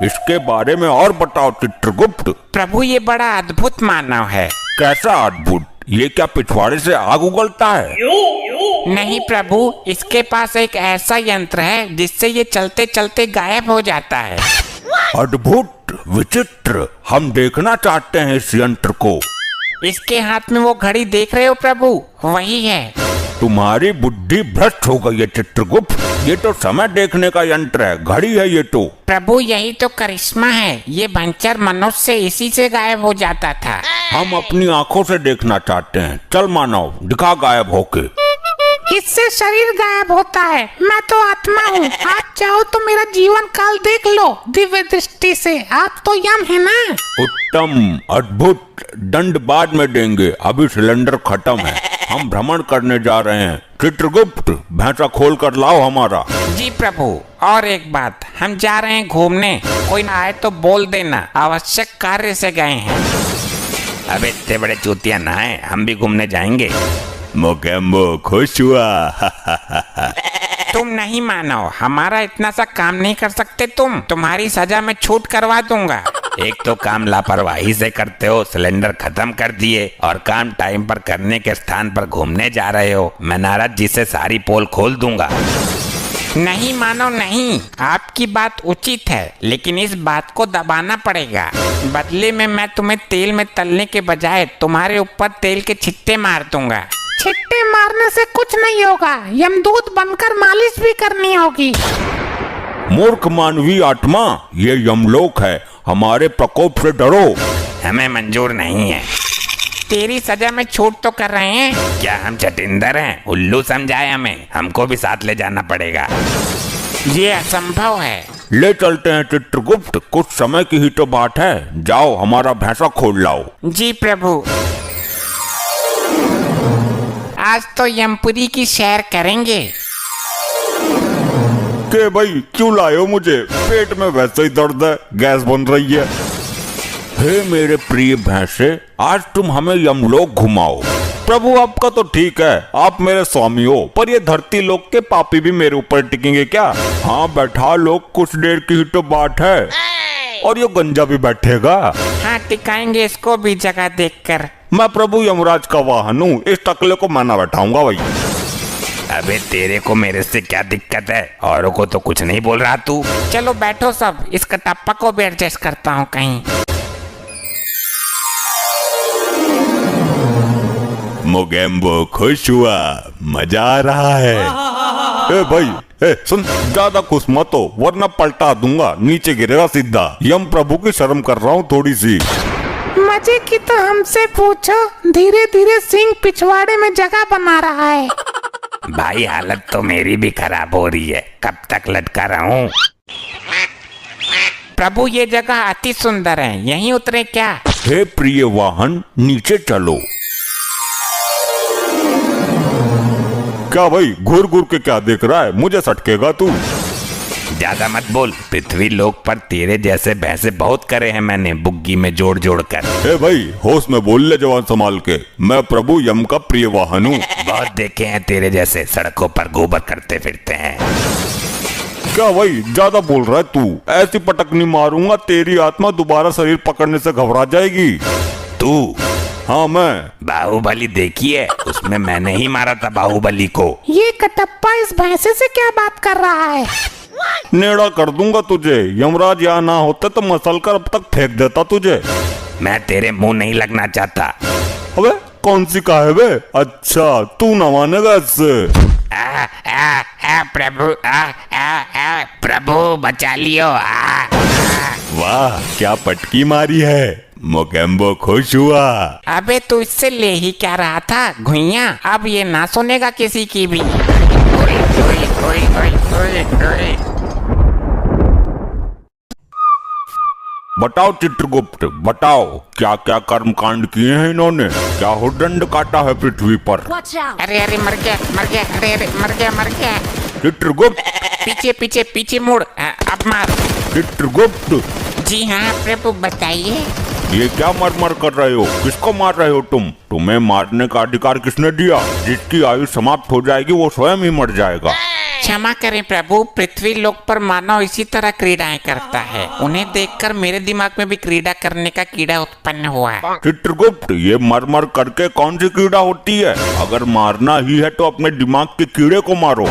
इसके बारे में और बताओ चित्रगुप्त। प्रभु ये बड़ा अद्भुत मानव है। कैसा अद्भुत? ये क्या पिछवाड़े से आग उगलता है? नहीं प्रभु, इसके पास एक ऐसा यंत्र है जिससे ये चलते चलते गायब हो जाता है। अद्भुत, विचित्र। हम देखना चाहते हैं इस यंत्र को। इसके हाथ में वो घड़ी देख रहे हो प्रभु, वही है। तुम्हारी बुद्धि भ्रष्ट हो गई है चित्रगुप्त। ये तो समय देखने का यंत्र है, घड़ी है ये तो। प्रभु यही तो करिश्मा है, ये भंचर मनुष्य इसी से गायब हो जाता था। हम अपनी आंखों से देखना चाहते हैं। चल मानव, दिखा गायब होके। इससे शरीर गायब होता है, मैं तो आत्मा हूँ। आप चाहो तो मेरा जीवन काल देख लो दिव्य दृष्टि से। आप तो यम है ना। उत्तम, अद्भुत। दंड बाद में देंगे, अभी सिलेंडर खत्म है। हम भ्रमण करने जा रहे हैं। चित्रगुप्त, भैंसा खोल कर लाओ हमारा। जी प्रभु, और एक बात, हम जा रहे हैं घूमने। कोई ना आए तो बोल देना, आवश्यक कार्य से गए हैं। अब इतने बड़े चूतिया ना है, हम भी घूमने जाएंगे। मोगेम्बो खुश हुआ। तुम नहीं मानो, हमारा इतना सा काम नहीं कर सकते तुम। तुम्हारी सजा में छूट करवा दूंगा। एक तो काम लापरवाही से करते हो, सिलेंडर खत्म कर दिए, और काम टाइम पर करने के स्थान पर घूमने जा रहे हो। मैं नारद जी से सारी पोल खोल दूंगा। नहीं मानो नहीं, आपकी बात उचित है, लेकिन इस बात को दबाना पड़ेगा। बदले में मैं तुम्हें तेल में तलने के बजाय तुम्हारे ऊपर तेल के छिट्टे मार दूंगा। छिट्टे मारने से कुछ नहीं होगा, यमदूत बनकर मालिश भी करनी होगी। मूर्ख मानवीय आत्मा, ये यमलोक है। हमारे प्रकोप से डरो। हमें मंजूर नहीं है। तेरी सजा में छूट तो कर रहे हैं। क्या हम चटिंदर हैं? उल्लू समझाए हमें, हमको भी साथ ले जाना पड़ेगा। ये असंभव है। ले चलते हैं चित्रगुप्त, कुछ समय की ही तो बात है। जाओ, हमारा भैंसा खोल लाओ। जी प्रभु। आज तो यमपुरी की सैर करेंगे। के भाई क्यों लाए हो मुझे? पेट में वैसे ही दर्द है, गैस बन रही है। हे मेरे प्रिय भैंसे, आज तुम हमें यमलोक घुमाओ। प्रभु आपका तो ठीक है, आप मेरे स्वामी हो, पर ये धरती लोक के पापी भी मेरे ऊपर टिकेंगे क्या? हाँ बैठा लोग, कुछ देर की ही तो बात है। और ये गंजा भी बैठेगा। हाँ, टिकाएंगे इसको भी जगह देखकर। मैं प्रभु यमराज का वाहन हूँ, इस टकले को मैं ना बैठाऊंगा भाई। अबे तेरे को मेरे से क्या दिक्कत है? औरों को तो कुछ नहीं बोल रहा तू। चलो बैठो सब, इस कटप्पा को भी एडजस्ट करता हूँ कहीं। मोगेम्बो खुश हुआ, मजा आ रहा है। ए भाई, ए सुन, ज्यादा खुश मत हो वरना पलटा दूंगा, नीचे गिरेगा सीधा। यम प्रभु की शर्म कर रहा हूँ थोड़ी सी। मजे की तो हमसे पूछो, धीरे धीरे सिंह पिछवाड़े में जगह बना रहा है। भाई हालत तो मेरी भी खराब हो रही है, कब तक लटका रहूं? प्रभु ये जगह अति सुंदर है, यहीं उतरे क्या? हे प्रिय वाहन, नीचे चलो। क्या भाई घूर घूर के क्या देख रहा है? मुझे सटकेगा तू। ज्यादा मत बोल। पृथ्वी लोक पर तेरे जैसे भैंसे बहुत करे हैं मैंने, बुग्गी में जोड़ जोड़ कर। ए भाई होश में बोल ले जवान संभाल के, मैं प्रभु यम का प्रिय वाहन हूँ। बहुत देखे हैं तेरे जैसे, सड़कों पर गोबर करते फिरते हैं। क्या भाई ज्यादा बोल रहा है तू? ऐसी पटकनी मारूंगा तेरी आत्मा दोबारा शरीर पकड़ने से घबरा जाएगी। तू? हाँ मैं। बाहुबली देखी है? उसमें मैंने ही मारा था बाहुबली को। ये कटप्पा इस भैंसे से क्या बात कर रहा है? नेड़ा कर दूंगा तुझे, यमराज यहाँ ना होते तो मसल कर अब तक फेंक देता तुझे। मैं तेरे मुंह नहीं लगना चाहता। अबे कौन सी का है बे? अच्छा तू ना मानेगा इससे। प्रभु प्रभु बचा लियो। वाह क्या पटकी मारी है। मोगेम्बो खुश हुआ। अबे तू इससे ले ही क्या रहा था घुइया? अब ये ना सुनेगा किसी की भी। बताओ चित्रगुप्त, बताओ क्या क्या कर्म कांड किए हैं इन्होंने? क्या हुदंड काटा है पृथ्वी पर? अरे अरे मर गया, अरे अरे मर गया। चित्रगुप्त, पीछे मुड़, अब मार। चित्रगुप्त, जी हाँ प्रभु बताइए। ये क्या मर कर रहे हो? किसको मार रहे हो तुम? तुम्हें मारने का अधिकार किसने दिया? जिसकी आयु समाप्त हो जाएगी वो स्वयं ही मर जाएगा। क्षमा करें प्रभु, पृथ्वी लोक पर मानव इसी तरह क्रीड़ाएं करता है। उन्हें देखकर मेरे दिमाग में भी क्रीड़ा करने का कीड़ा उत्पन्न हुआ है। चित्रगुप्त, ये मर करके कौन सी कीड़ा होती है? अगर मारना ही है तो अपने दिमाग के कीड़े को मारो।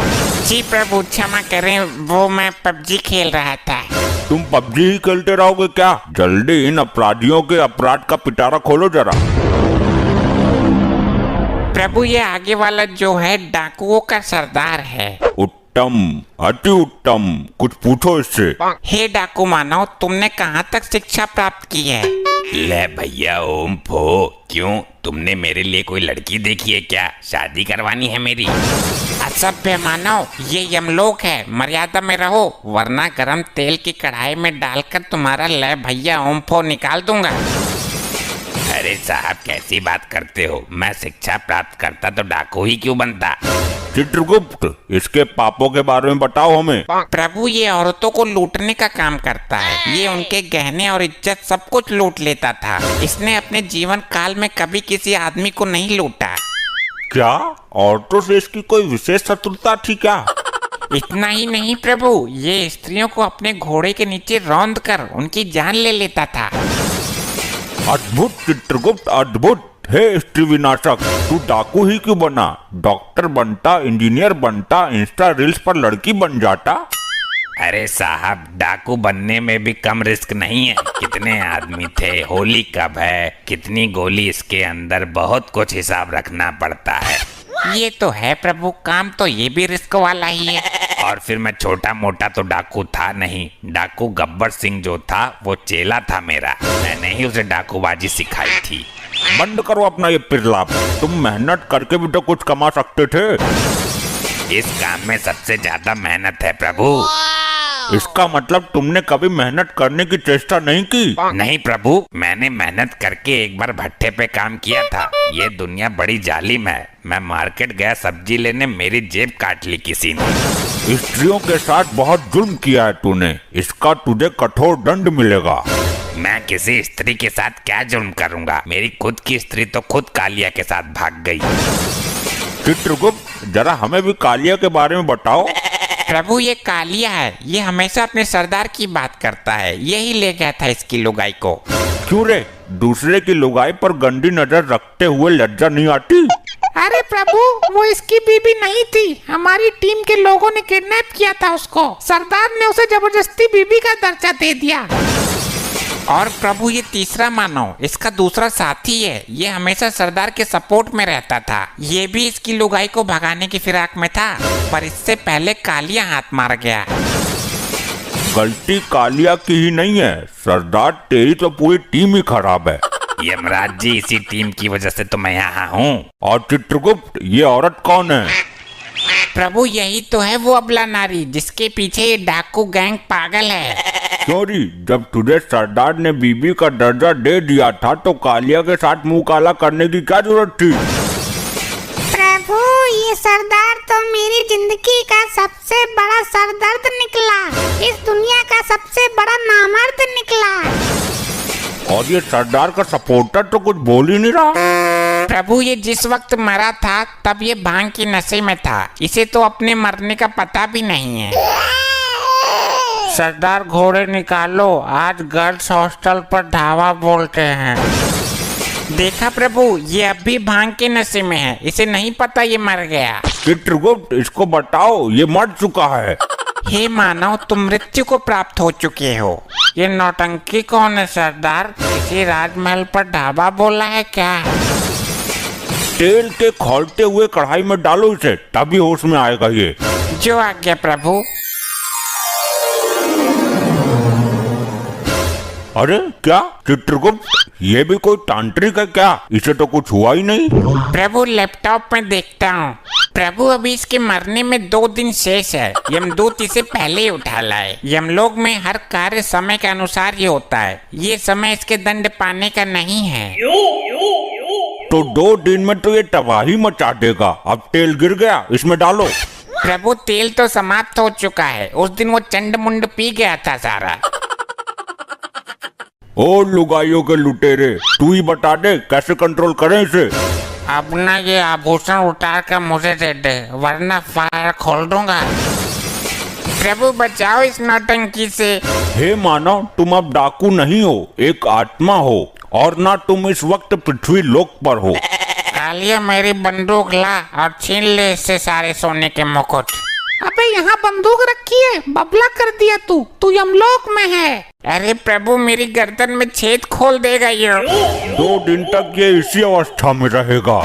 जी प्रभु क्षमा करें, वो मैं पबजी खेल रहा था। तुम पबजी ही खेलते रहोगे क्या? जल्दी इन अपराधियों के अपराध का पिटारा खोलो जरा। प्रभु ये आगे वाला जो है डाकुओं का सरदार है। उत्तम, अति उत्तम, कुछ पूछो इससे। हे डाकू मानव, तुमने कहाँ तक शिक्षा प्राप्त की है? ले भैया ओम फो, क्यों तुमने मेरे लिए कोई लड़की देखी है क्या? शादी करवानी है मेरी? असभ्य मानव, ये यमलोक है, मर्यादा में रहो वरना गरम तेल की कढ़ाई में डालकर तुम्हारा ले भैया ओम फो निकाल दूंगा। अरे साहब कैसी बात करते हो? मैं शिक्षा प्राप्त करता तो डाकू ही क्यों बनता? चित्रगुप्त, इसके पापों के बारे में बताओ हमें। प्रभु ये औरतों को लूटने का काम करता है। ये उनके गहने और इज्जत सब कुछ लूट लेता था। इसने अपने जीवन काल में कभी किसी आदमी को नहीं लूटा। क्या औरतों से इसकी कोई विशेष शत्रुता थी क्या? इतना ही नहीं प्रभु, ये स्त्रियों को अपने घोड़े के नीचे रौंद कर उनकी जान ले लेता था। अद्भुत चित्रगुप्त, अद्भुत। हे स्त्री विनाशक, तू डाकू ही क्यों बना? डॉक्टर बनता, इंजीनियर बनता, इंस्टा रील्स पर लड़की बन जाता। अरे साहब डाकू बनने में भी कम रिस्क नहीं है। कितने आदमी थे, होली कब है, कितनी गोली इसके अंदर, बहुत कुछ हिसाब रखना पड़ता है। ये तो है प्रभु, काम तो ये भी रिस्क वाला ही है। और फिर मैं छोटा मोटा तो डाकू था नहीं। डाकू गब्बर सिंह जो था वो चेला था मेरा। मैंने ही उसे डाकूबाजी सिखाई थी। बंद करो अपना ये पिरलाप। तुम मेहनत करके भी तो कुछ कमा सकते थे। इस काम में सबसे ज्यादा मेहनत है प्रभु। इसका मतलब तुमने कभी मेहनत करने की चेष्टा नहीं की? नहीं प्रभु, मैंने मेहनत करके एक बार भट्टे पे काम किया था। ये दुनिया बड़ी जालिम है। मैं मार्केट गया सब्जी लेने, मेरी जेब काट ली किसी ने। स्त्रियों के साथ बहुत जुल्म किया है तूने, इसका तुझे कठोर दंड मिलेगा। मैं किसी स्त्री के साथ क्या जुल्म करूंगा? मेरी खुद की स्त्री तो खुद कालिया के साथ भाग गई। चित्रगुप्त, जरा हमें भी कालिया के बारे में बताओ। प्रभु ये कालिया है, ये हमेशा अपने सरदार की बात करता है। यही ले गया था इसकी लुगाई को। क्यों रे, दूसरे की लुगाई पर गंदी नजर रखते हुए लज्जा नहीं आती? अरे प्रभु, वो इसकी बीबी नहीं थी। हमारी टीम के लोगों ने किडनैप किया था उसको। सरदार ने उसे जबरदस्ती बीबी का दर्जा दे दिया। और प्रभु ये तीसरा मानव, इसका दूसरा साथी है। ये हमेशा सरदार के सपोर्ट में रहता था। ये भी इसकी लुगाई को भगाने की फिराक में था, पर इससे पहले कालिया हाथ मार गया। गलती कालिया की ही नहीं है सरदार, तेरी तो पूरी टीम ही खराब है। यमराज जी, इसी टीम की वजह से तो मैं यहाँ हूँ। और चित्रगुप्त, ये औरत कौन है? प्रभु यही तो है वो अबला नारी जिसके पीछे ये डाकू गैंग पागल है। चोरी, जब तुझे सरदार ने बीबी का दर्जा दे दिया था तो कालिया के साथ मुंह काला करने की क्या जरूरत थी? प्रभु ये सरदार तो मेरी जिंदगी का सबसे बड़ा सरदर्द निकला। इस दुनिया का सबसे बड़ा नामर्द निकला। और ये सरदार का सपोर्टर तो कुछ बोल ही नहीं रहा। प्रभु ये जिस वक्त मरा था तब ये भांग की नशे में था। इसे तो अपने मरने का पता भी नहीं है। सरदार घोड़े निकालो, आज गर्ल्स हॉस्टल पर धावा बोलते हैं। देखा प्रभु, ये अब भी भांग के नशे में है। इसे नहीं पता ये मर गया। चित्रगुप्त, इसको बताओ ये मर चुका है। हे मानव, तुम मृत्यु को प्राप्त हो चुके हो। ये नौटंकी कौन है सरदार? किसी राजमहल पर ढाबा बोला है क्या? तेल के खौलते हुए कढ़ाई में डालो इसे, तभी होश में आएगा ये। जो आज्ञा प्रभु। अरे क्या चित्रगुप्त, ये भी कोई तांत्रिक है क्या? इसे तो कुछ हुआ ही नहीं। प्रभु लैपटॉप में देखता हूँ। प्रभु अभी इसके मरने में 2 दिन शेष है। यमदूत इसे पहले ही उठा लाए। यमलोक में हर कार्य समय के अनुसार ही होता है। ये समय इसके दंड पाने का नहीं है। तो 2 दिन में तो ये तबाही मचा देगा। अब तेल गिर गया, इसमें डालो। प्रभु तेल तो समाप्त हो चुका है। उस दिन वो चंड मुंड पी गया था सारा। ओ लुगाइयों के लुटेरे, तू ही बता दे कैसे कंट्रोल करें इसे। अपना ये आभूषण उतार कर मुझे दे दे, वरना फायर खोल दूंगा। प्रभु बचाओ इस नौटंकी से। हे मानव, तुम अब डाकू नहीं हो, एक आत्मा हो, और ना तुम इस वक्त पृथ्वी लोक पर हो। कालिया मेरी बंदूक ला और छीन ले इससे सारे सोने के मुकुट। अबे यहाँ बंदूक रखी है, बबला कर दिया तू यमलोक में है। अरे प्रभु मेरी गर्दन में छेद खोल देगा ये। 2 दिन तक ये इसी अवस्था में रहेगा।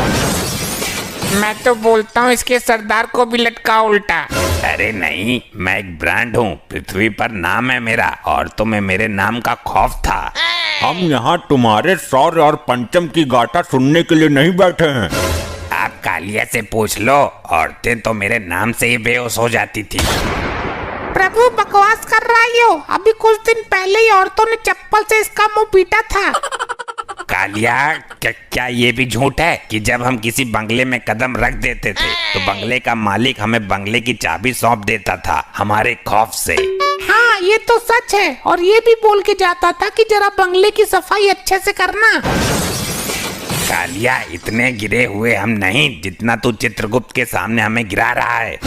मैं तो बोलता हूँ इसके सरदार को भी लटका उल्टा। अरे नहीं, मैं एक ब्रांड हूँ, पृथ्वी पर नाम है मेरा, और तुम्हें मेरे नाम का खौफ था। हम यहाँ तुम्हारे शौर्य और पंचम की गाथा सुनने के लिए नहीं बैठे हैं। आप कालिया से पूछ लो, औरतें तो मेरे नाम से ही बेहोश हो जाती थी। प्रभु बकवास कर रहा है यो, अभी कुछ दिन पहले ही औरतों ने चप्पल से इसका मुंह पीटा था। कालिया, क्या ये भी झूठ है कि जब हम किसी बंगले में कदम रख देते थे तो बंगले का मालिक हमें बंगले की चाबी सौंप देता था हमारे खौफ से? हाँ ये तो सच है, और ये भी बोल के जाता था कि जरा बंगले की सफाई अच्छे से करना। कालिया, इतने गिरे हुए हम नहीं जितना तू चित्रगुप्त के सामने हमें गिरा रहा है।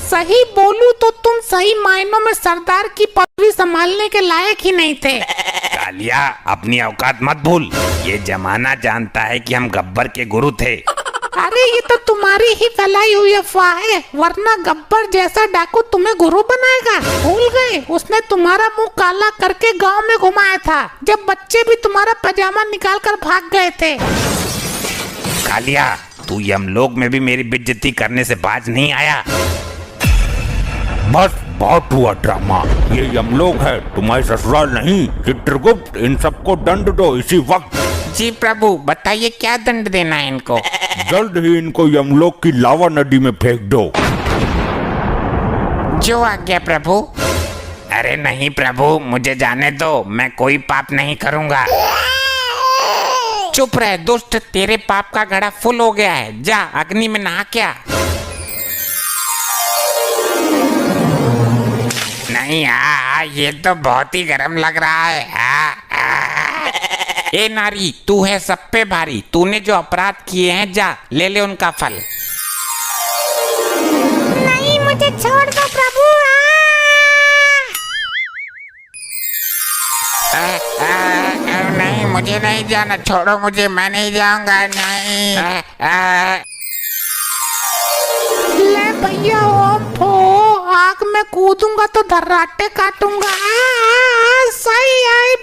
सही बोलूं तो तुम सही मायनों में सरदार की पदवी संभालने के लायक ही नहीं थे। कालिया, अपनी औकात मत भूल, ये जमाना जानता है कि हम गब्बर के गुरु थे। अरे ये तो तुम्हारी ही फैलाई हुई अफवाह है, वरना गब्बर जैसा डाकू तुम्हें गुरु बनाएगा। भूल गए, उसने तुम्हारा मुंह काला करके गांव में घुमाया था, जब बच्चे भी तुम्हारा पजामा निकाल कर भाग गए थे। कालिया, तू यमलोक में भी मेरी बेइज्जती करने से बाज नहीं आया। बस बहुत हुआ ड्रामा, ये यमलोक है, तुम्हारी ससुराल नहीं। चित्रगुप्त, इन सबको दंड दो इसी वक्त। जी प्रभु, बताइए क्या दंड देना है इनको? जल्द ही इनको यमलोक की लावा नदी में फेंक दो। जो आज्ञा प्रभु। अरे नहीं प्रभु, मुझे जाने दो, मैं कोई पाप नहीं करूँगा। चुप रह दुष्ट, तेरे पाप का घड़ा फुल हो गया है, जा अग्नि में नहा क्या। नहीं, ये तो बहुत ही गर्म लग रहा है। ए नारी, तू है सब पे भारी, तूने जो अपराध किए हैं जा ले ले उनका फल। नहीं, मुझे छोड़ दो प्रभु। नहीं, मुझे नहीं जाना, छोड़ो मुझे, मैं नहीं जाऊंगा। नहीं। ले भैया, ओम फो, आग में कूदूंगा तो धर्राटे काटूंगा। सही आई।